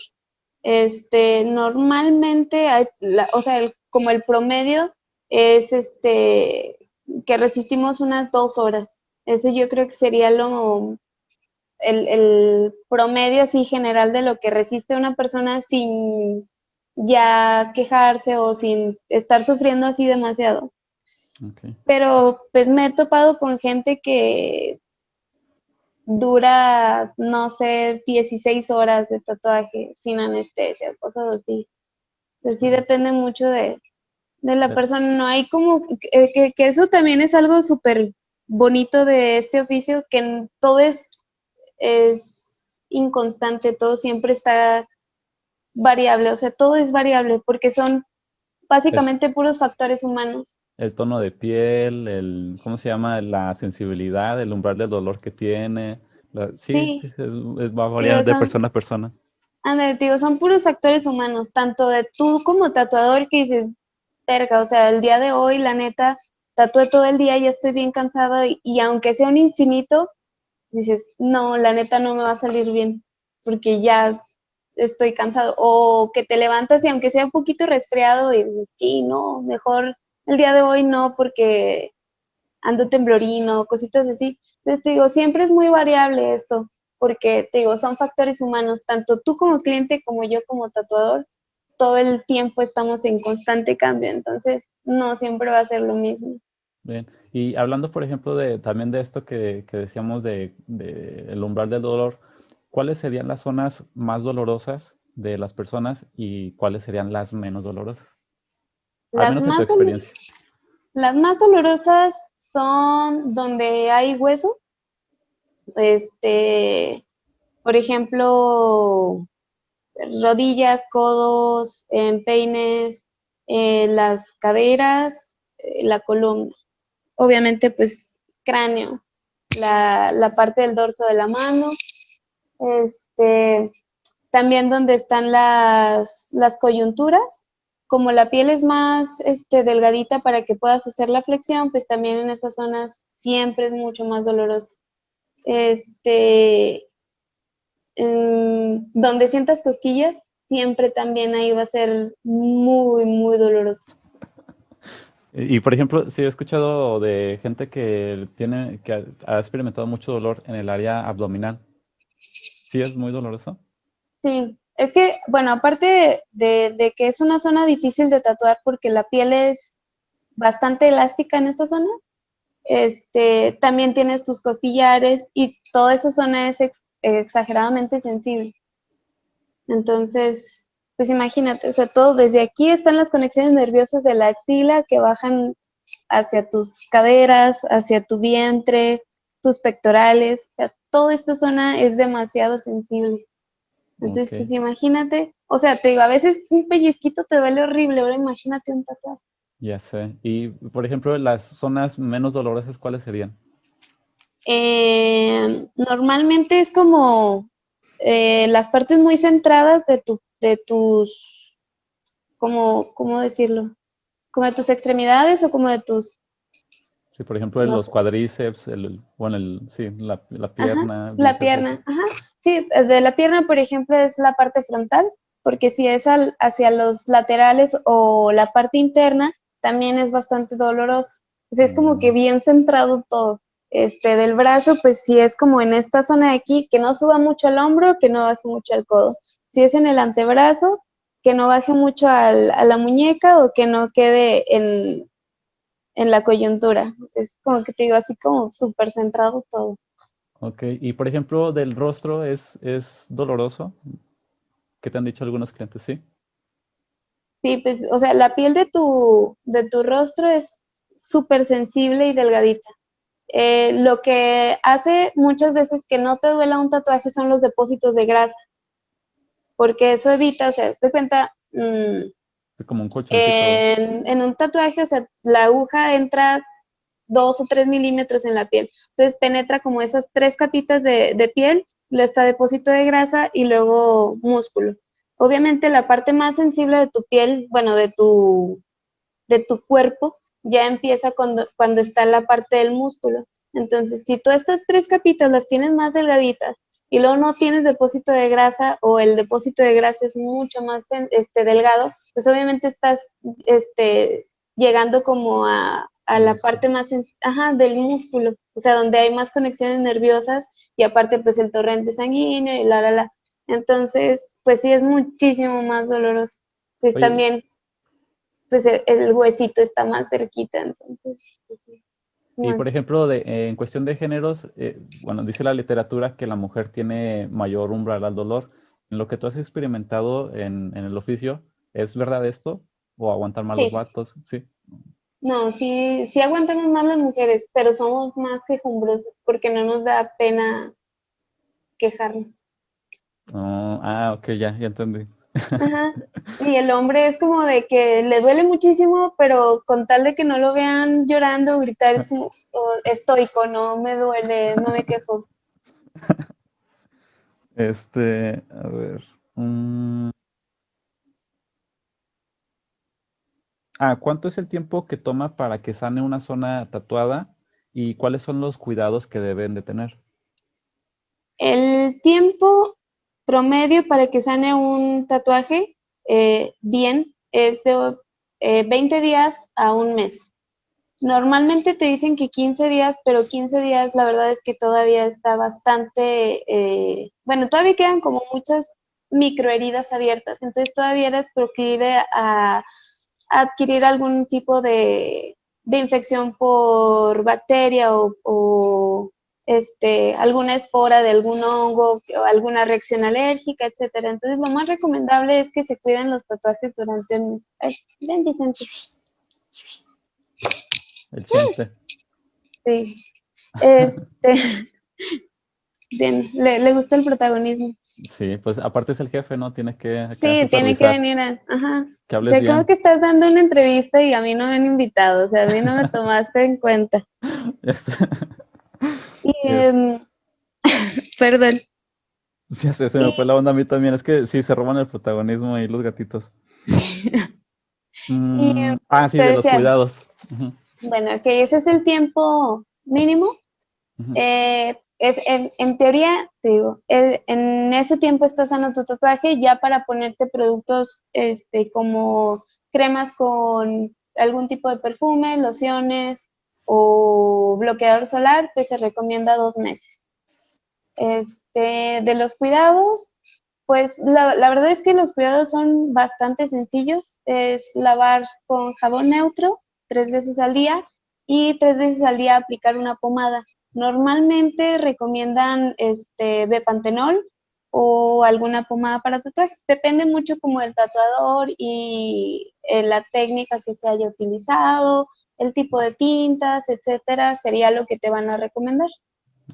Normalmente hay, o sea, como el promedio es que resistimos unas 2 horas. Eso yo creo que sería el promedio así general de lo que resiste una persona sin ya quejarse o sin estar sufriendo así demasiado. Ok. Pero pues me he topado con gente que dura, no sé, 16 horas de tatuaje sin anestesia, cosas así. O sea, sí Órale. depende mucho de la Pero, persona. No hay como, que eso también es algo súper bonito de este oficio, que todo es inconstante, todo siempre está variable, o sea, todo es variable porque son el, básicamente puros factores humanos. el tono de piel, ¿cómo se llama? La sensibilidad, el umbral del dolor que tiene. Sí, sí, Sí, va a digo, variar de persona a persona. digo, son puros factores humanos, tanto de tú como tatuador que dices, verga, o sea, el día de hoy, la neta, tatué todo el día, ya estoy bien cansado y aunque sea un infinito, dices, no, la neta no me va a salir bien porque ya estoy cansado. O que te levantas y aunque sea un poquito resfriado y dices, sí, no, mejor el día de hoy no porque ando temblorino, cositas así. Entonces te digo, siempre es muy variable esto, porque te digo, son factores humanos, tanto tú como cliente como yo como tatuador, todo el tiempo estamos en constante cambio, entonces no siempre va a ser lo mismo. Bien. Y hablando, por ejemplo, también de esto que decíamos de el umbral del dolor, ¿cuáles serían las zonas más dolorosas de las personas y cuáles serían las menos dolorosas? Al Las menos en tu más, experiencia. las más dolorosas son donde hay hueso, este, por ejemplo, rodillas, codos, empeines, las caderas, la columna. Obviamente, pues, cráneo, la parte del dorso de la mano, este, también donde están las coyunturas. Como la piel es más delgadita para que puedas hacer la flexión, pues también en esas zonas siempre es mucho más doloroso. Este, donde sientas cosquillas, siempre también ahí va a ser muy, muy doloroso. Y, por ejemplo, sí he escuchado de gente que ha experimentado mucho dolor en el área abdominal. ¿Sí es muy doloroso? Sí, es que, bueno, aparte de que es una zona difícil de tatuar porque la piel es bastante elástica en esta zona, también tienes tus costillares y toda esa zona es exageradamente sensible. Entonces, pues imagínate, o sea, todo desde aquí están las conexiones nerviosas de la axila que bajan hacia tus caderas, hacia tu vientre, tus pectorales, o sea, toda esta zona es demasiado sensible. Ok, Entonces, pues imagínate, o sea, te digo, a veces un pellizquito te duele horrible, ahora imagínate un tatuaje. ya sé. Y, por ejemplo, las zonas menos dolorosas, ¿cuáles serían? Normalmente es como las partes muy centradas de tus, ¿cómo decirlo? Como de tus extremidades o como de tus, Sí, por ejemplo, en no los sé, cuádriceps, bueno, sí, la ajá, pierna, la bíceps, eso. pierna, ajá. Sí, de la pierna, por ejemplo, es la parte frontal, porque si es hacia los laterales o la parte interna, también es bastante doloroso. O sea, es como que Mm, bien centrado todo. Del brazo, pues sí es como en esta zona de aquí, que no suba mucho al hombro, que no baje mucho al codo. Si es en el antebrazo, que no baje mucho a la muñeca o que no quede en la coyuntura. Es como que te digo, así como súper centrado todo. Ok, y por ejemplo, del rostro es doloroso. ¿Qué te han dicho algunos clientes? Sí. Sí, pues, o sea, la piel de tu rostro es súper sensible y delgadita. Lo que hace muchas veces que no te duela un tatuaje son los depósitos de grasa, porque eso evita, o sea, te cuenta, Es como un colchoncito. en un tatuaje, o sea, la aguja entra 2 o 3 milímetros en la piel. Entonces penetra como esas 3 capitas de piel, luego está depósito de grasa y luego músculo. Obviamente la parte más sensible de tu piel, bueno, de tu cuerpo, ya empieza cuando está la parte del músculo. Entonces, si tú estas 3 capitas las tienes más delgaditas y luego no tienes depósito de grasa o el depósito de grasa es mucho más delgado, pues obviamente estás llegando como a la parte más del músculo, o sea, donde hay más conexiones nerviosas y aparte pues el torrente sanguíneo y la. Entonces, pues sí es muchísimo más doloroso. Pues Oye, también pues el huesito está más cerquita, entonces, pues, sí. y Bueno, por ejemplo, en cuestión de géneros, bueno, dice la literatura que la mujer tiene mayor umbral al dolor. En lo que tú has experimentado en el oficio, ¿es verdad esto? ¿O aguantan más los sí, vatos? Sí. no, sí, sí aguantamos más las mujeres, pero somos más quejumbrosas porque no nos da pena quejarnos. Oh, ok, ya entendí. Ajá. Y el hombre es como de que le duele muchísimo, pero con tal de que no lo vean llorando o gritar, es como estoico, no me duele, no me quejo. A ver. mm, ¿Cuánto es el tiempo que toma para que sane una zona tatuada y cuáles son los cuidados que deben de tener? El tiempo promedio para que sane un tatuaje bien es de 20 días a un mes. Normalmente te dicen que 15 días, pero 15 días la verdad es que todavía está bastante, bueno, todavía quedan como muchas microheridas abiertas, entonces todavía eres proclive a adquirir algún tipo de infección por bacteria o alguna espora de algún hongo o alguna reacción alérgica, etcétera. Entonces, lo más recomendable es que se cuiden los tatuajes durante un... Ay, ven, Vicente. El chente. Sí. Este, bien, le gusta el protagonismo. Sí, pues aparte es el jefe, ¿no? Tiene que acá Sí, tiene que supervisar, venir a... Ajá. que O hables sea, como bien. que estás dando una entrevista y a mí no me han invitado, o sea, a mí no me tomaste en cuenta. Ya sé. Y, Es- perdón. Ya sé, se me fue Y, la onda a mí también. Es que sí, se roban el protagonismo ahí los gatitos. y Sí, te de los decía, cuidados. Ujú, bueno, que ese es el tiempo mínimo. ujú. Es en teoría, te digo, en ese tiempo estás sano tu tatuaje ya para ponerte productos como cremas con algún tipo de perfume, lociones o bloqueador solar, pues se recomienda 2 meses. De los cuidados, pues la verdad es que los cuidados son bastante sencillos. Es lavar con jabón neutro 3 veces al día y 3 veces al día aplicar una pomada. Normalmente recomiendan Bepantenol o alguna pomada para tatuajes. Depende mucho como del tatuador y la técnica que se haya utilizado, el tipo de tintas, etcétera, sería lo que te van a recomendar.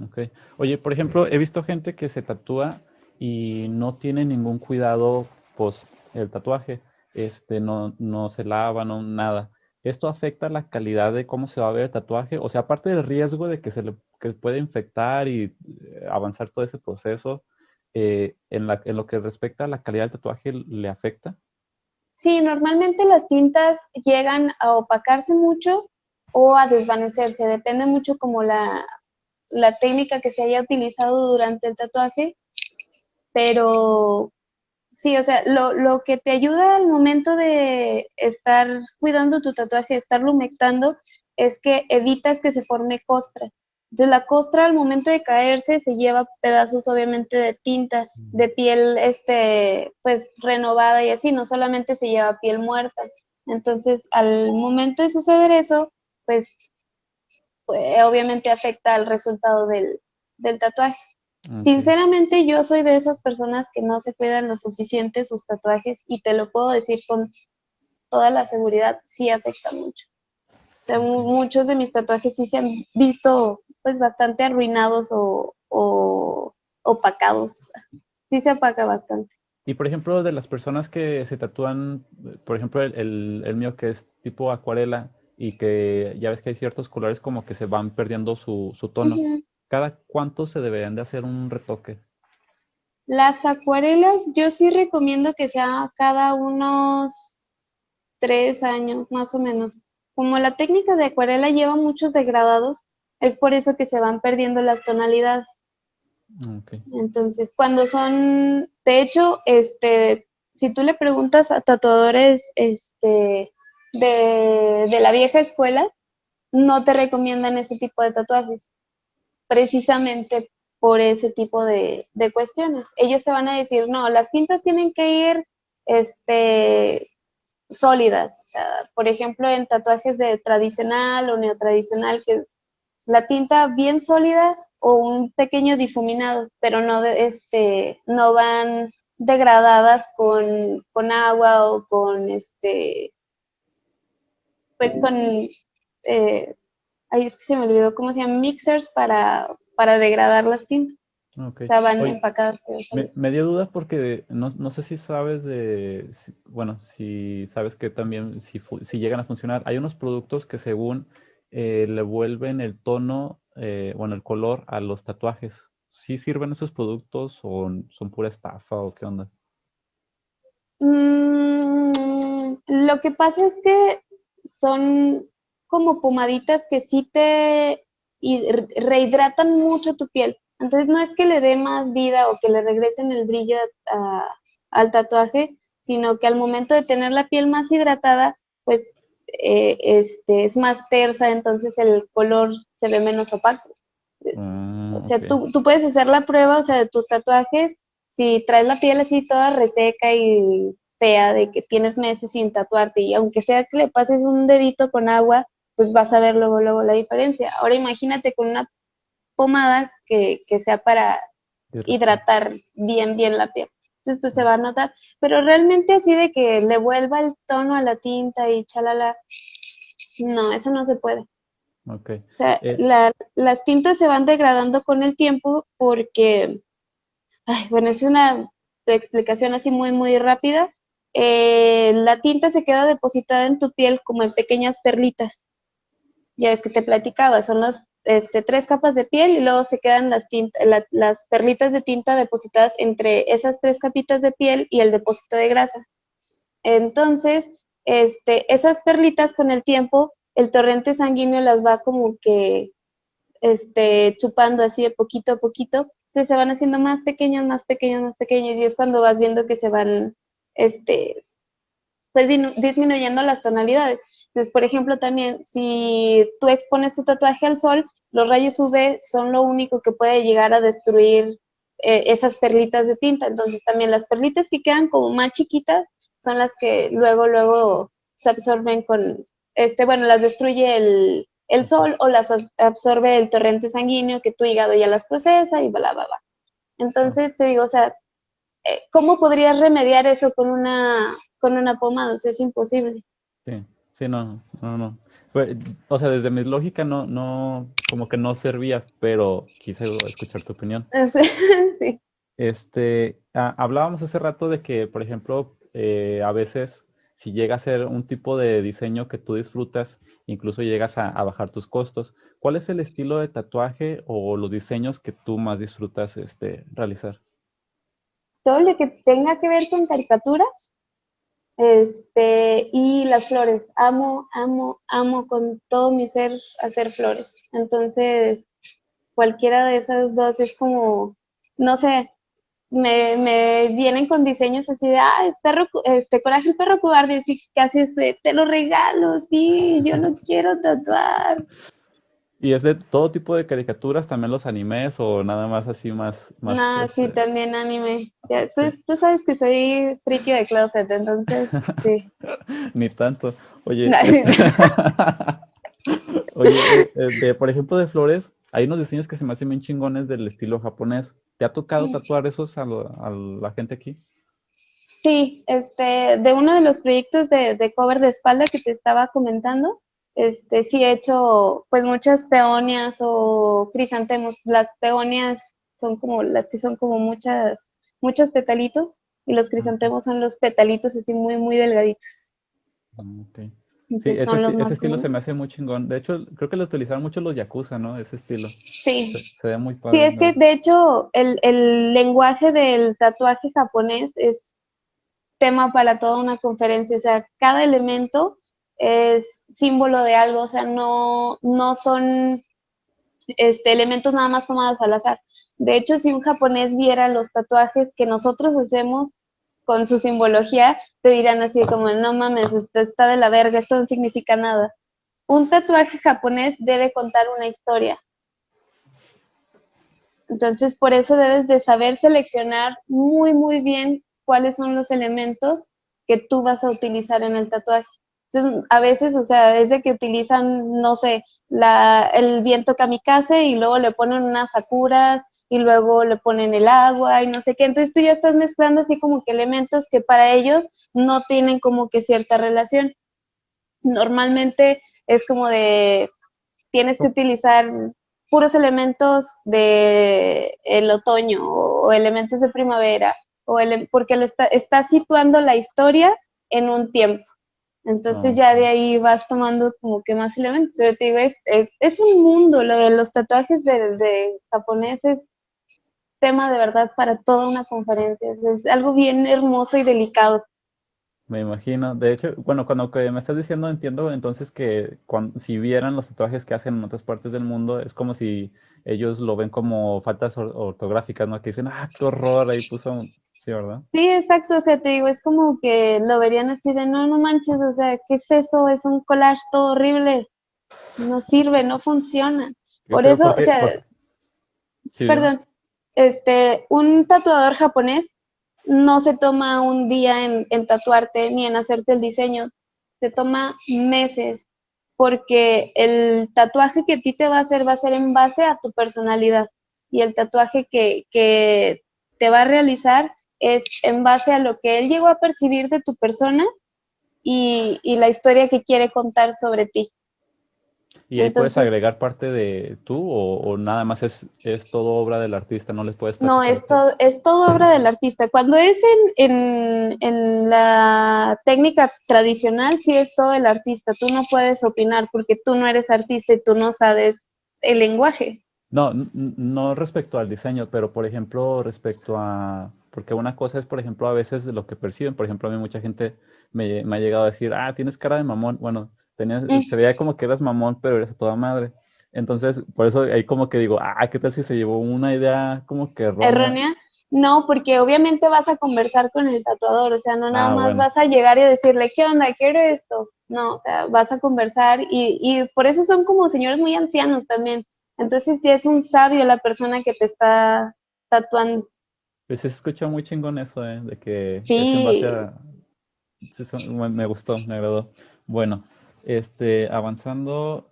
Ok. Oye, por ejemplo, he visto gente que se tatúa y no tiene ningún cuidado post el tatuaje. No se lava, no nada. ¿Esto afecta la calidad de cómo se va a ver el tatuaje? O sea, aparte del riesgo de que que puede infectar y avanzar todo ese proceso, en lo que respecta a la calidad del tatuaje, ¿le afecta? Sí, normalmente las tintas llegan a opacarse mucho o a desvanecerse, depende mucho como la técnica que se haya utilizado durante el tatuaje, pero sí, o sea, lo que te ayuda al momento de estar cuidando tu tatuaje, estarlo humectando, es que evitas que se forme costra. Entonces la costra al momento de caerse se lleva pedazos obviamente de tinta, de piel pues renovada y así, no solamente se lleva piel muerta. Entonces al momento de suceder eso, pues obviamente afecta al resultado del tatuaje. Ok. Sinceramente, yo soy de esas personas que no se cuidan lo suficiente sus tatuajes y te lo puedo decir con toda la seguridad, sí afecta mucho. O sea, muchos de mis tatuajes sí se han visto pues bastante arruinados o opacados. Sí se opaca bastante. Y por ejemplo, de las personas que se tatúan, por ejemplo, el mío que es tipo acuarela y que ya ves que hay ciertos colores como que se van perdiendo su tono. Ujú. ¿Cada cuánto se deberían de hacer un retoque? Las acuarelas yo sí recomiendo que sea cada unos 3 años, más o menos. Como la técnica de acuarela lleva muchos degradados, es por eso que se van perdiendo las tonalidades. Ok. Entonces, cuando son, de hecho, si tú le preguntas a tatuadores, de la vieja escuela, no te recomiendan ese tipo de tatuajes, precisamente por ese tipo de cuestiones. Ellos te van a decir, no, las tintas tienen que ir, sólidas. O sea, por ejemplo, en tatuajes de tradicional o neotradicional, que es la tinta bien sólida o un pequeño difuminado, pero no, no van degradadas con agua o con, pues con, ay, es que se me olvidó cómo se llaman, mixers para degradar las tintas. Ok. O sea, van Oye, empacadas. me dio duda porque no sé si sabes bueno, si sabes que también si llegan a funcionar. Hay unos productos que según le vuelven el tono, bueno, el color a los tatuajes. ¿Sí sirven esos productos o son pura estafa o qué onda? Lo que pasa es que son como pomaditas que sí rehidratan mucho tu piel. Entonces no es que le dé más vida o que le regresen el brillo al tatuaje, sino que al momento de tener la piel más hidratada, pues es más tersa, entonces el color se ve menos opaco. O sea, Ok. tú puedes hacer la prueba, o sea, de tus tatuajes, si traes la piel así toda reseca y fea, de que tienes meses sin tatuarte, y aunque sea que le pases un dedito con agua, pues vas a ver luego, luego la diferencia. Ahora imagínate con una pomada que sea para Hidratar. hidratar bien, bien la piel. Entonces, pues se va a notar. Pero realmente así de que le vuelva el tono a la tinta y chalala, no, eso no se puede. Ok. O sea, Eh, las tintas se van degradando con el tiempo porque, ay, bueno, es una explicación así muy, muy rápida. La tinta se queda depositada en tu piel como en pequeñas perlitas. Ya es que te platicaba, son las 3 capas de piel y luego se quedan las perlitas de tinta depositadas entre esas 3 capitas de piel y el depósito de grasa. Entonces, esas perlitas con el tiempo, el torrente sanguíneo las va como que chupando así de poquito a poquito, entonces se van haciendo más pequeñas, más pequeñas, más pequeñas, y es cuando vas viendo que se van, pues disminuyendo las tonalidades. Entonces, por ejemplo, también si tú expones tu tatuaje al sol, los rayos UV son lo único que puede llegar a destruir esas perlitas de tinta. Entonces, también las perlitas que quedan como más chiquitas son las que luego, luego se absorben bueno, las destruye el sol o las absorbe el torrente sanguíneo que tu hígado ya las procesa y bla, bla, bla. ah, Entonces, te digo, o sea, ¿cómo podrías remediar eso con una pomada? O sea, es imposible. sí, sí, no. Pues, o sea, desde mi lógica como que no servía, pero quise escuchar tu opinión. Sí. Hablábamos hace rato de que, por ejemplo, a veces si llega a ser un tipo de diseño que tú disfrutas, incluso llegas a bajar tus costos. ¿Cuál es el estilo de tatuaje o los diseños que tú más disfrutas realizar? Todo lo que tenga que ver con caricaturas, y las flores. Amo, amo, amo con todo mi ser hacer flores. Entonces, cualquiera de esas dos es como, no sé, me vienen con diseños así de, ay, perro, Coraje el perro cobarde, y así casi es de, te lo regalo, sí, yo lo quiero tatuar. ¿Y es de todo tipo de caricaturas, también los animes o nada más así No, sí, también anime. Ya, tú, sí? tú sabes que soy friki de closet, entonces, sí. Ni tanto. Oye, No, Oye, por ejemplo, de flores, hay unos diseños que se me hacen bien chingones del estilo japonés. ¿Te ha tocado tatuar esos a la gente aquí? Sí, de uno de los proyectos de cover de espalda que te estaba comentando, sí he hecho pues muchas peonias o crisantemos. Las peonias son como las que son como muchos petalitos y los Ah, ok. crisantemos son los petalitos así muy, muy delgaditos. Ok. Sí, Entonces son los ese más estilo se me hace comunes. muy chingón. De hecho, creo que lo utilizaron mucho los yakuza, ¿no? Ese estilo. Sí, Se ve muy sí, padre, es la que verdad. de hecho el lenguaje del tatuaje japonés es tema para toda una conferencia, o sea, cada elemento es símbolo de algo, o sea, no son elementos nada más tomados al azar. De hecho, si un japonés viera los tatuajes que nosotros hacemos con su simbología, te dirán así como, no mames, esto está de la verga, esto no significa nada. Un tatuaje japonés debe contar una historia. Entonces, por eso debes de saber seleccionar muy, muy bien cuáles son los elementos que tú vas a utilizar en el tatuaje. Entonces, a veces, o sea, es de que utilizan, no sé, el viento kamikaze y luego le ponen unas sakuras y luego le ponen el agua y no sé qué. Entonces tú ya estás mezclando así como que elementos que para ellos no tienen como que cierta relación. Normalmente es como de, tienes que utilizar puros elementos de el otoño o elementos de primavera, porque está situando la historia en un tiempo. Entonces Ah, ya ok. de ahí vas tomando como que más elementos. Pero te digo, es un mundo, lo de los tatuajes de japoneses, tema de verdad para toda una conferencia. Es algo bien hermoso y delicado. Me imagino. De hecho, bueno, cuando que me estás diciendo, entiendo entonces que si vieran los tatuajes que hacen en otras partes del mundo, es como si ellos lo ven como faltas ortográficas, ¿no? Que dicen, ah, qué horror, ahí puso. Sí, ¿verdad? Sí, exacto, o sea, te digo, es como que lo verían así de, no, no manches, o sea, ¿qué es eso? Es un collage todo horrible, no sirve, no funciona. Qué Por feo, eso, o sea, sí, dime. perdón, un tatuador japonés no se toma un día en tatuarte ni en hacerte el diseño, se toma meses, porque el tatuaje que a ti te va a ser en base a tu personalidad y el tatuaje que te va a realizar es en base a lo que él llegó a percibir de tu persona y la historia que quiere contar sobre ti. ¿Y ahí puedes Entonces, agregar parte de tú o nada más es todo obra del artista? No les puedes no, platicar tú. es todo obra del artista. Cuando es en la técnica tradicional, sí es todo el artista. Tú no puedes opinar porque tú no eres artista y tú no sabes el lenguaje. No, no respecto al diseño, pero por ejemplo, respecto a, porque una cosa es, por ejemplo, a veces de lo que perciben, por ejemplo, a mí mucha gente me ha llegado a decir, ah, tienes cara de mamón, bueno, se Mm, veía como que eras mamón, pero eres a toda madre. Entonces, por eso ahí como que digo, ah, ¿qué tal si se llevó una idea como que errónea? errónea. No, porque obviamente vas a conversar con el tatuador, o sea, no nada Ah, más bueno, vas a llegar y decirle, ¿qué onda? Quiero esto. No, o sea, vas a conversar y por eso son como señores muy ancianos también. Entonces, sí es un sabio la persona que te está tatuando. pues se escucha muy chingón eso, de que es en base Sí, a, sí, me gustó, me agradó. Bueno, avanzando.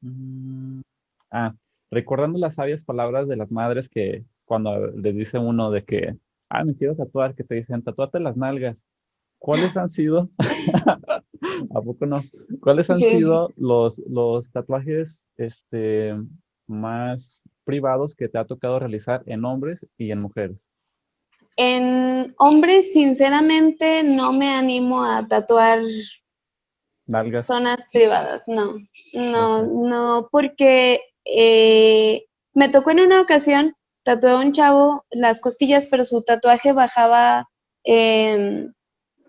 Mm, Ah, recordando las sabias palabras de las madres que cuando les dice uno de que, ah, me quiero tatuar, que te dicen, tatúate las nalgas. ¿Cuáles han sido, a poco no? ¿Cuáles han sí. sido los tatuajes más privados que te ha tocado realizar en hombres y en mujeres? En hombres, sinceramente, no me animo a tatuar Nalgas. zonas privadas, no, no, Ok. no, porque me tocó en una ocasión, tatué a un chavo las costillas, pero su tatuaje bajaba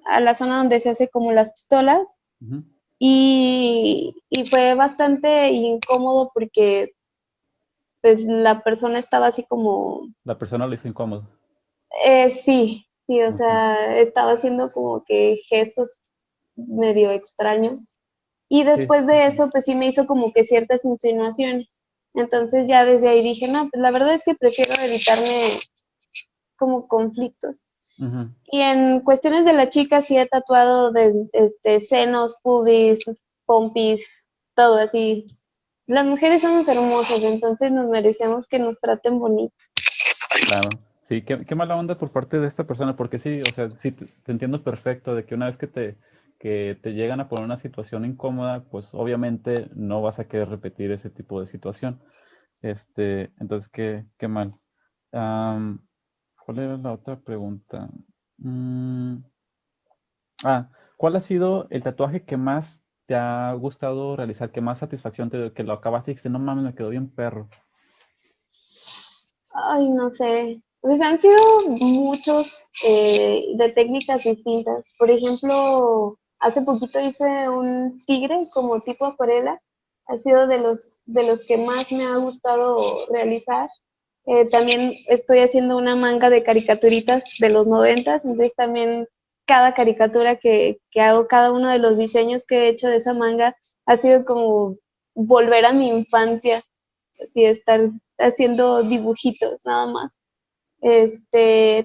a la zona donde se hace como las pistolas Ujú. y fue bastante incómodo porque pues la persona estaba así como, La persona lo hizo incómodo. sí, sí, o Ok. sea, estaba haciendo como que gestos medio extraños. Y Sí, después de eso, pues sí me hizo como que ciertas insinuaciones. Entonces ya desde ahí dije, no, pues la verdad es que prefiero evitarme como conflictos. ujú. Y en cuestiones de la chica sí he tatuado senos, pubis, pompis, todo así. Las mujeres somos hermosas, entonces nos merecemos que nos traten bonito. Claro. Sí, qué mala onda por parte de esta persona, porque sí, o sea, sí, te entiendo perfecto de que una vez que te llegan a poner una situación incómoda, pues obviamente no vas a querer repetir ese tipo de situación. Entonces, qué mal. Am, ¿Cuál era la otra pregunta? Mm, ¿Cuál ha sido el tatuaje que más te ha gustado realizar, que más satisfacción te dio, que lo acabaste y dijiste, no mames, me quedó bien perro? Ay, no sé. Pues han sido muchos de técnicas distintas. Por ejemplo, hace poquito hice un tigre como tipo acuarela. Ha sido de los que más me ha gustado realizar. También estoy haciendo una manga de caricaturitas de los 90, entonces también cada caricatura que hago, cada uno de los diseños que he hecho de esa manga ha sido como volver a mi infancia, así estar haciendo dibujitos nada más.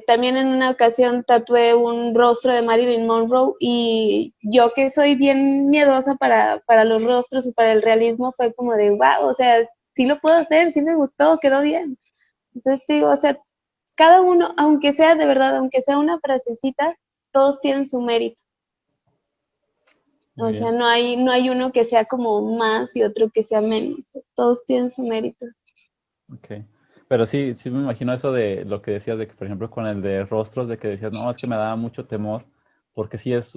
También en una ocasión tatué un rostro de Marilyn Monroe y yo que soy bien miedosa para los rostros y para el realismo fue como de wow, o sea, sí lo puedo hacer, sí me gustó, quedó bien. Entonces digo, o sea, cada uno, aunque sea de verdad, aunque sea una frasecita, todos tienen su mérito. Muy O sea, bien. no hay uno que sea como más y otro que sea menos. Todos tienen su mérito. Ok. Pero sí, sí me imagino eso de lo que decías de que, por ejemplo, con el de rostros, de que decías, no, es que me daba mucho temor, porque sí es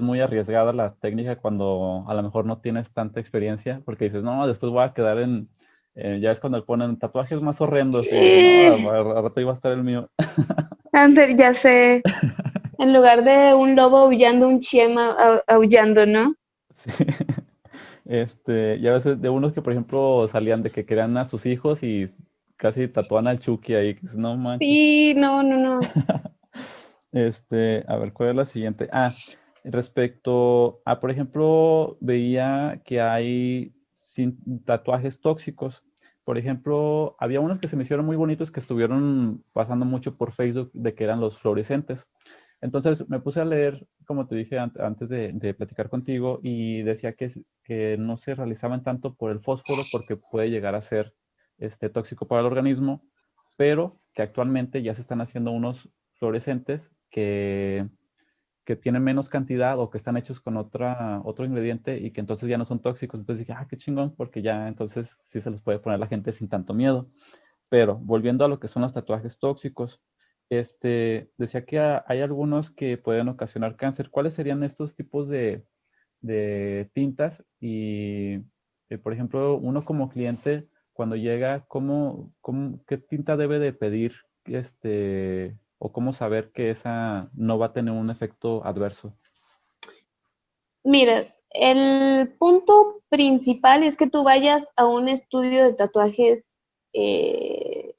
muy arriesgada la técnica cuando a lo mejor no tienes tanta experiencia, porque dices, no, después voy a quedar ya es cuando ponen tatuajes más horrendos y dices, no, al rato iba a estar el mío. Ander, ya sé, en lugar de un lobo aullando, un chiema aullando, ¿no? Sí. Y a veces de unos que, por ejemplo, salían de que querían a sus hijos y casi tatúan al Chucky ahí, que dices, no manches. Sí, no, no, no. A ver, ¿cuál es la siguiente? Respecto a, por ejemplo, veía que hay tatuajes tóxicos. Por ejemplo, había unos que se me hicieron muy bonitos que estuvieron pasando mucho por Facebook de que eran los fluorescentes. Entonces me puse a leer, como te dije antes de platicar contigo, y decía que no se realizaban tanto por el fósforo porque puede llegar a ser tóxico para el organismo, pero que actualmente ya se están haciendo unos fluorescentes que tienen menos cantidad o que están hechos con otro ingrediente y que entonces ya no son tóxicos. Entonces dije, qué chingón, porque ya entonces sí se los puede poner la gente sin tanto miedo. Pero volviendo a lo que son los tatuajes tóxicos, decía que hay algunos que pueden ocasionar cáncer. ¿Cuáles serían estos tipos de tintas? Y, por ejemplo, uno como cliente, cuando llega, qué tinta debe de pedir? O cómo saber que esa no va a tener un efecto adverso. Mira, el punto principal es que tú vayas a un estudio de tatuajes eh,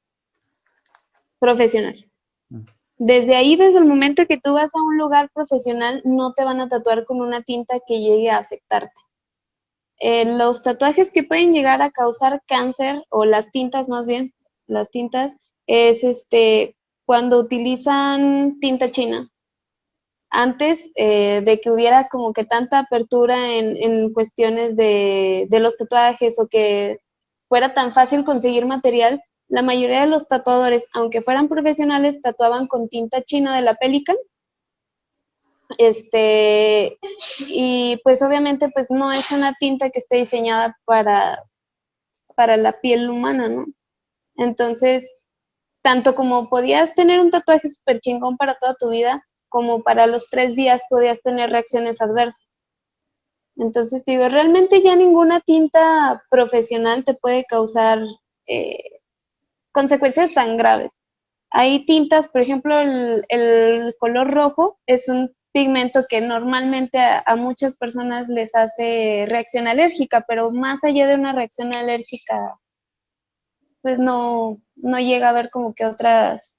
profesional. Mm. Desde ahí, desde el momento que tú vas a un lugar profesional, no te van a tatuar con una tinta que llegue a afectarte. Los tatuajes que pueden llegar a causar cáncer, o las tintas más bien, las tintas, es cuando utilizan tinta china. Antes de que hubiera como que tanta apertura en cuestiones de los tatuajes o que fuera tan fácil conseguir material, la mayoría de los tatuadores, aunque fueran profesionales, tatuaban con tinta china de la Pelican. Y pues obviamente pues no es una tinta que esté diseñada para la piel humana, ¿no? Entonces, tanto como podías tener un tatuaje súper chingón para toda tu vida, como para los 3 días podías tener reacciones adversas. Entonces, digo, realmente ya ninguna tinta profesional te puede causar eh, consecuencias tan graves. Hay tintas, por ejemplo, el color rojo es un pigmento que normalmente a muchas personas les hace reacción alérgica, pero más allá de una reacción alérgica, pues no llega a haber como que otras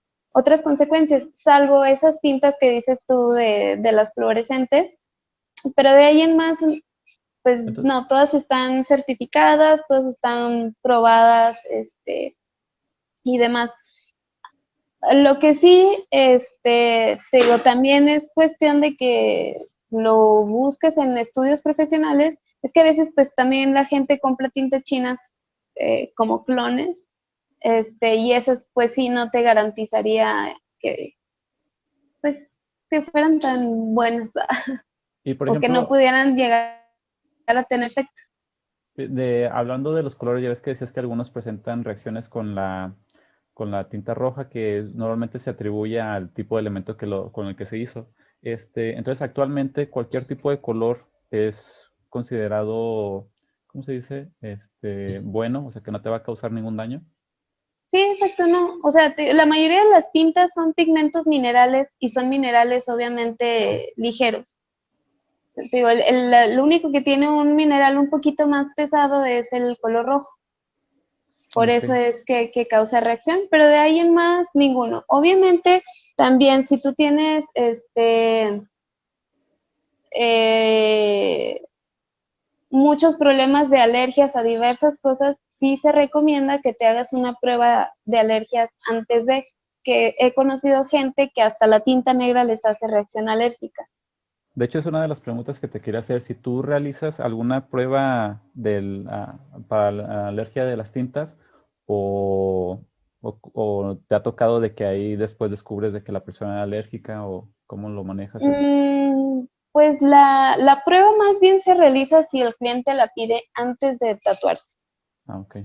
consecuencias, salvo esas tintas que dices tú de las fluorescentes, pero de ahí en más, pues Entonces, no, todas están certificadas, todas están probadas, y demás. Lo que sí, te digo, también es cuestión lo busques en estudios profesionales, es que a veces pues también la gente compra tintas chinas como clones, y esas pues sí no te garantizaría que pues que fueran tan buenas Y por o que no ejemplo, pudieran llegar a tener efecto. hablando de los colores, ya ves que decías que algunos presentan reacciones con la tinta roja que normalmente se atribuye al tipo de elemento con el que se hizo. Entonces, actualmente cualquier tipo de color es considerado, ¿cómo se dice? Bueno, o sea que no te va a causar ningún daño. Sí, exacto, no. O sea, la mayoría de las tintas son pigmentos minerales y son minerales obviamente ligeros. O sea, te digo, lo único que tiene un mineral un poquito más pesado es el color rojo. Por Ok. eso es que causa reacción, pero de ahí en más, ninguno. Obviamente, también si tú tienes eh, muchos problemas de alergias a diversas cosas, sí se recomienda que te hagas una prueba de alergias antes de que he conocido gente que hasta la tinta negra les hace reacción alérgica. De hecho, es una de las preguntas que te quería hacer. Si tú realizas alguna prueba para la alergia de las tintas o, o te ha tocado de que ahí después descubres de que la persona es alérgica o cómo lo manejas eso. Pues la prueba más bien se realiza si el cliente la pide antes de tatuarse. Ah, ok.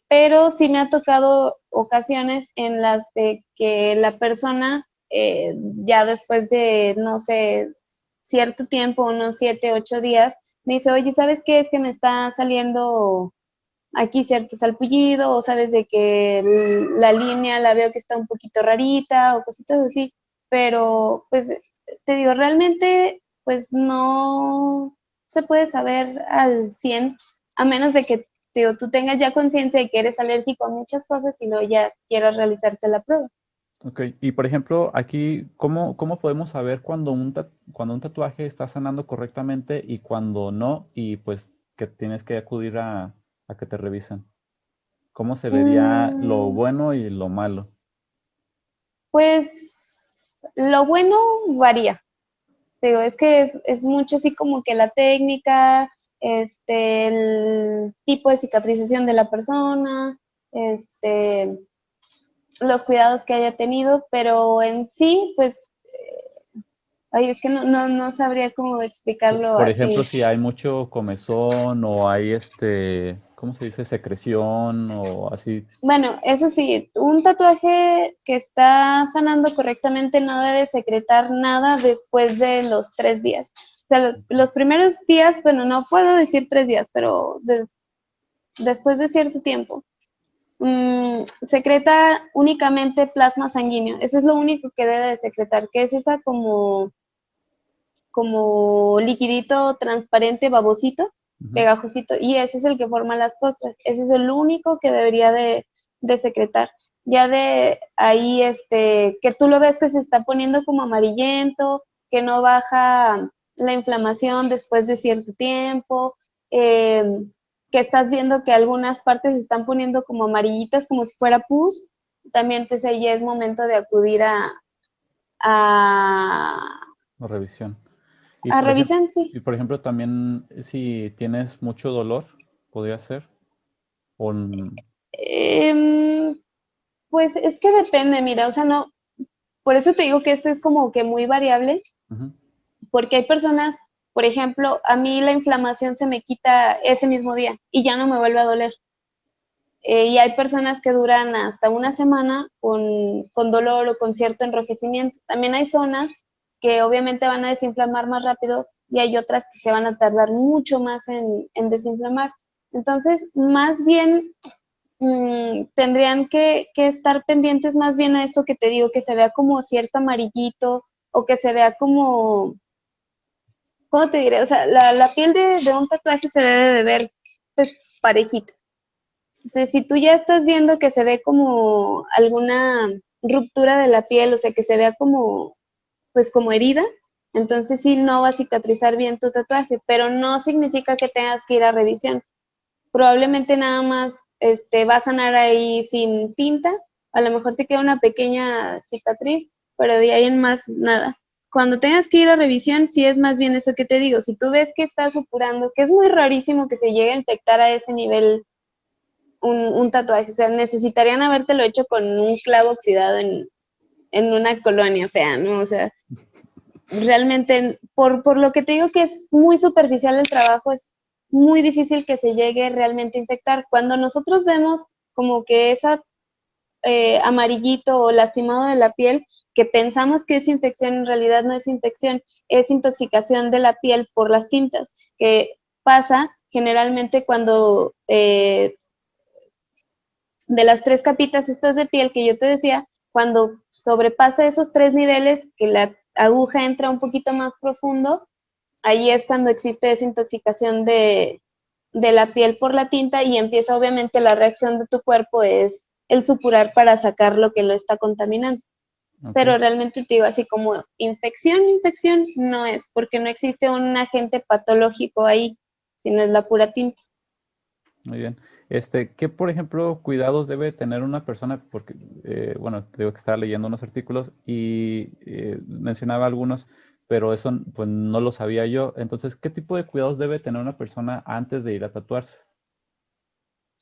Pero sí me ha tocado ocasiones en las de que la persona ya después de, no sé, cierto tiempo, unos 7, 8 días, me dice, oye, ¿sabes qué? Es que me está saliendo aquí cierto salpullido, o sabes de que la línea la veo que está un poquito rarita, o cositas así, pero pues te digo, realmente pues no se puede saber al 100 a menos de que te digo, tú tengas ya conciencia de que eres alérgico a muchas cosas y luego ya quieras realizarte la prueba. Ok. Y por ejemplo, aquí, ¿cómo podemos saber cuando cuando un tatuaje está sanando correctamente y cuando no? Y pues que tienes que acudir a que te revisen. ¿Cómo se vería lo Mm, bueno y lo malo? pues lo bueno varía. Te digo, es que es mucho así como que la técnica, el tipo de cicatrización de la persona, este, los cuidados que haya tenido, pero en sí, pues, ay, es que no sabría cómo explicarlo Por así. ejemplo, si hay mucho comezón o hay ¿cómo se dice? Secreción o así. Bueno, eso sí, un tatuaje que está sanando correctamente no debe secretar nada después de los 3 días. O sea, los primeros días, bueno, no puedo decir 3 días, pero después de cierto tiempo, secreta únicamente plasma sanguíneo. Eso es lo único que debe de secretar, que es esa como liquidito transparente, babosito, Ujú. pegajosito, y ese es el que forma las costras. Ese es el único que debería de secretar. Ya de ahí, que tú lo ves que se está poniendo como amarillento, que no baja la inflamación después de cierto tiempo, eh, que estás viendo que algunas partes se están poniendo como amarillitas, como si fuera pus, también pues ahí es momento de acudir a, La revisión. a revisión, sí. Y por ejemplo, también si tienes mucho dolor, podría ser. O, Em, pues es que depende, mira, o sea, no, por eso te digo que esto es como que muy variable, ujú. porque hay personas, por ejemplo, a mí la inflamación se me quita ese mismo día y ya no me vuelve a doler. Y hay personas que duran hasta una semana con dolor o con cierto enrojecimiento. También hay zonas que obviamente van a desinflamar más rápido y hay otras que se van a tardar mucho más en desinflamar. Entonces, más bien tendrían que estar pendientes más bien a esto que te digo, que se vea como cierto amarillito o que se vea como, ¿cómo te diré? O sea, la piel de un tatuaje se debe de ver pues parejita. Entonces, si tú ya estás viendo que se ve como alguna ruptura de la piel, o sea, que se vea como, pues como herida, entonces sí no va a cicatrizar bien tu tatuaje, pero no significa que tengas que ir a revisión. Probablemente nada más va a sanar ahí sin tinta, a lo mejor te queda una pequeña cicatriz, pero de ahí en más nada. cuando tengas que ir a revisión, sí es más bien eso que te digo. Si tú ves que estás supurando, que es muy rarísimo que se llegue a infectar a ese nivel un tatuaje, o sea, necesitarían habértelo hecho con un clavo oxidado en una colonia fea, ¿no? O sea, realmente, por lo que te digo que es muy superficial el trabajo, es muy difícil que se llegue realmente a infectar. Cuando nosotros vemos como que esa amarillito o lastimado de la piel, que pensamos que es infección, en realidad no es infección, es intoxicación de la piel por las tintas, que pasa generalmente cuando de las 3 capitas estas de piel que yo te decía, cuando sobrepasa esos 3 niveles, que la aguja entra un poquito más profundo, ahí es cuando existe desintoxicación de la piel por la tinta y empieza obviamente la reacción de tu cuerpo es el supurar para sacar lo que lo está contaminando. Ok, Pero realmente te digo, así como infección no es, porque no existe un agente patológico ahí, sino es la pura tinta. muy bien. ¿Qué, por ejemplo, cuidados debe tener una persona? Porque, bueno, te digo que estaba leyendo unos artículos y mencionaba algunos, pero eso pues no lo sabía yo. Entonces, ¿qué tipo de cuidados debe tener una persona antes de ir a tatuarse?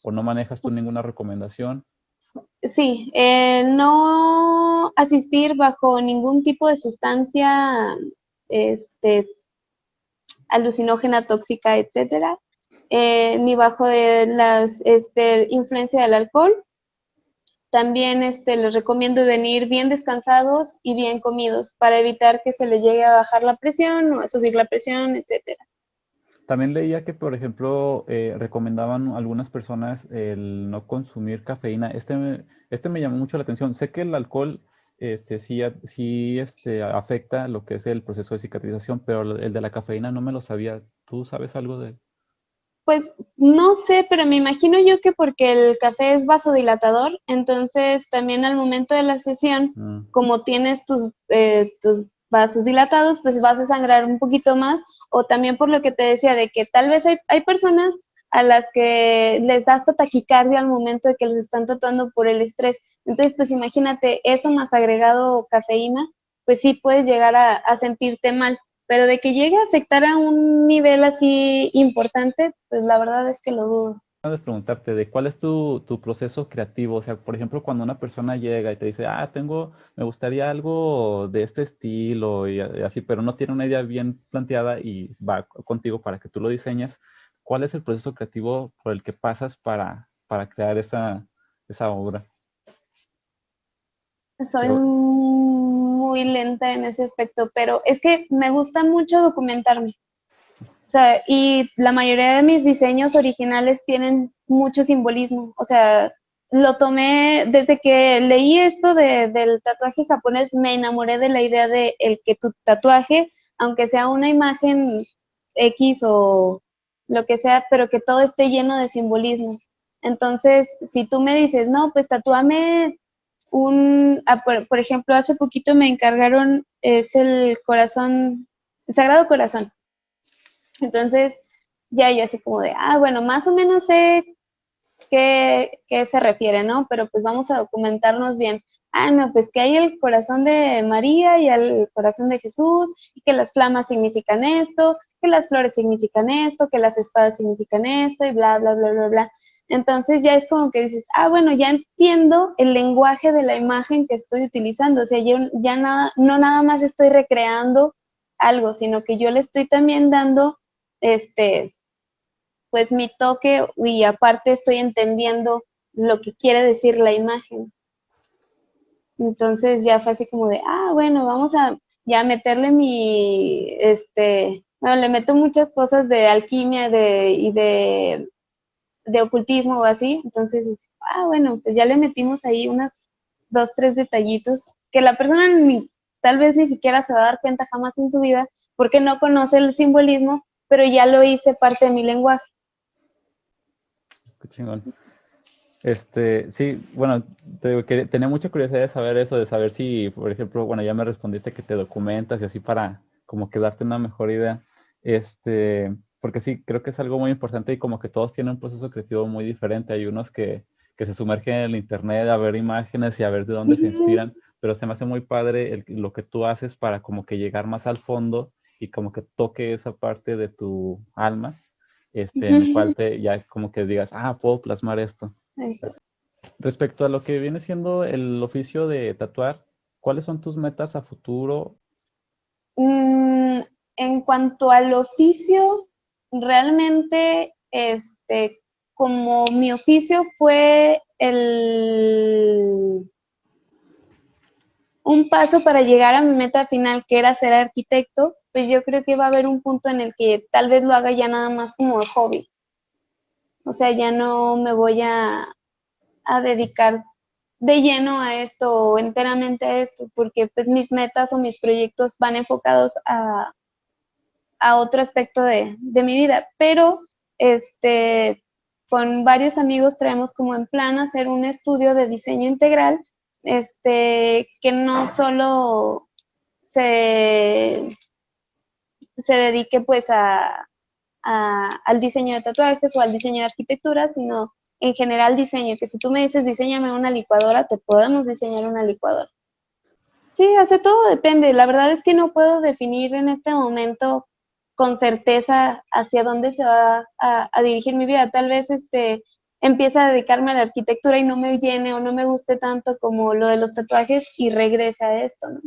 ¿O no manejas tú ninguna recomendación? Sí, no asistir bajo ningún tipo de sustancia este, alucinógena, tóxica, etcétera, ni bajo de las influencia del alcohol. También les recomiendo venir bien descansados y bien comidos para evitar que se les llegue a bajar la presión o a subir la presión, etcétera. También leía que, por ejemplo, recomendaban algunas personas el no consumir cafeína. Este me llamó mucho la atención. Sé que el alcohol sí, sí afecta lo que es el proceso de cicatrización, pero el de la cafeína no me lo sabía. ¿Tú sabes algo de...? Pues no sé, pero me imagino yo que porque el café es vasodilatador, entonces también al momento de la sesión, Mm, como tienes tus vasos dilatados, pues vas a sangrar un poquito más, o también por lo que te decía, de que tal vez hay personas a las que les da hasta taquicardia al momento de que los están tatuando por el estrés. Entonces, pues imagínate, eso más agregado cafeína, pues sí puedes llegar a sentirte mal. Pero de que llegue a afectar a un nivel así importante, pues la verdad es que lo dudo. de preguntarte de cuál es tu proceso creativo. O sea, por ejemplo, cuando una persona llega y te dice, me gustaría algo de este estilo y así, pero no tiene una idea bien planteada y va contigo para que tú lo diseñes, ¿cuál es el proceso creativo por el que pasas para crear esa obra? Soy muy lenta en ese aspecto, pero es que me gusta mucho documentarme. O sea, y la mayoría de mis diseños originales tienen mucho simbolismo. O sea, lo tomé desde que leí esto del tatuaje japonés, me enamoré de la idea de el que tu tatuaje, aunque sea una imagen X o lo que sea, pero que todo esté lleno de simbolismo. Entonces, si tú me dices, no, pues tatúame por ejemplo, hace poquito me encargaron, es el corazón, el Sagrado Corazón. Entonces, ya yo así como de, bueno, más o menos sé qué se refiere, ¿no? Pero pues vamos a documentarnos bien. No, pues que hay el corazón de María y el corazón de Jesús, y que las flamas significan esto, que las flores significan esto, que las espadas significan esto, y bla, bla, bla, bla, bla. Entonces ya es como que dices, bueno, ya entiendo el lenguaje de la imagen que estoy utilizando. O sea, yo ya nada, no nada más estoy recreando algo, sino que yo le estoy también dando pues mi toque y aparte estoy entendiendo lo que quiere decir la imagen. Entonces ya fue así como de, bueno, vamos a ya meterle bueno, le meto muchas cosas de alquimia y de ocultismo o así. Entonces, bueno, pues ya le metimos ahí unas 2, 3 detallitos que la persona tal vez ni siquiera se va a dar cuenta jamás en su vida porque no conoce el simbolismo, pero ya lo hice parte de mi lenguaje. Qué chingón. Sí, bueno, te digo que tenía mucha curiosidad de saber eso, de saber si, por ejemplo, bueno, ya me respondiste que te documentas y así para como que darte una mejor idea. Porque sí, creo que es algo muy importante y como que todos tienen un proceso creativo muy diferente. Hay unos que se sumergen en el internet a ver imágenes y a ver de dónde se inspiran. pero se me hace muy padre lo que tú haces para como que llegar más al fondo y como que toque esa parte de tu alma, en el cual ya como que digas, puedo plasmar esto. Respecto a lo que viene siendo el oficio de tatuar, ¿cuáles son tus metas a futuro? En cuanto al oficio, realmente, como mi oficio fue un paso para llegar a mi meta final, que era ser arquitecto, pues yo creo que va a haber un punto en el que tal vez lo haga ya nada más como hobby. O sea, ya no me voy a dedicar de lleno a esto o enteramente a esto, porque pues mis metas o mis proyectos van enfocados a otro aspecto de mi vida, pero con varios amigos traemos como en plan hacer un estudio de diseño integral, que no solo se dedique pues al diseño de tatuajes o al diseño de arquitectura, sino en general diseño, que si tú me dices diseñame una licuadora, te podemos diseñar una licuadora. Sí, hace todo depende. La verdad es que no puedo definir en este momento con certeza hacia dónde se va a dirigir mi vida. Tal vez empiece a dedicarme a la arquitectura y no me llene o no me guste tanto como lo de los tatuajes y regrese a esto, ¿no?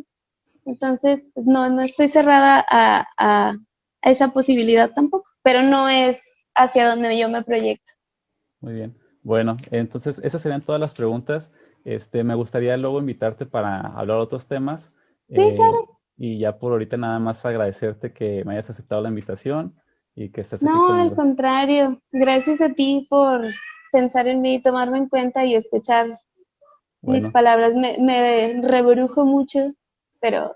Entonces, pues no estoy cerrada a esa posibilidad tampoco, pero no es hacia donde yo me proyecto. Muy bien. Bueno, entonces esas serían todas las preguntas. Me gustaría luego invitarte para hablar de otros temas. Sí, claro. Y ya por ahorita nada más agradecerte que me hayas aceptado la invitación y que estés aquí No, al conmigo. contrario. Gracias a ti por pensar en mí, tomarme en cuenta y escuchar mis Bueno, palabras. Me rebrujo mucho, pero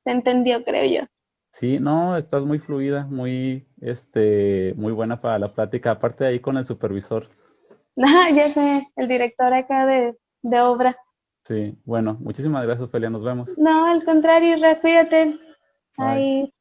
se entendió, creo yo. sí, no, estás muy fluida, muy buena para la plática. Aparte de ahí con el supervisor. Ya sé, el director acá de obra. Sí, bueno, muchísimas gracias, Ofelia. Nos vemos. No, al contrario, Ra, cuídate. Bye. Bye.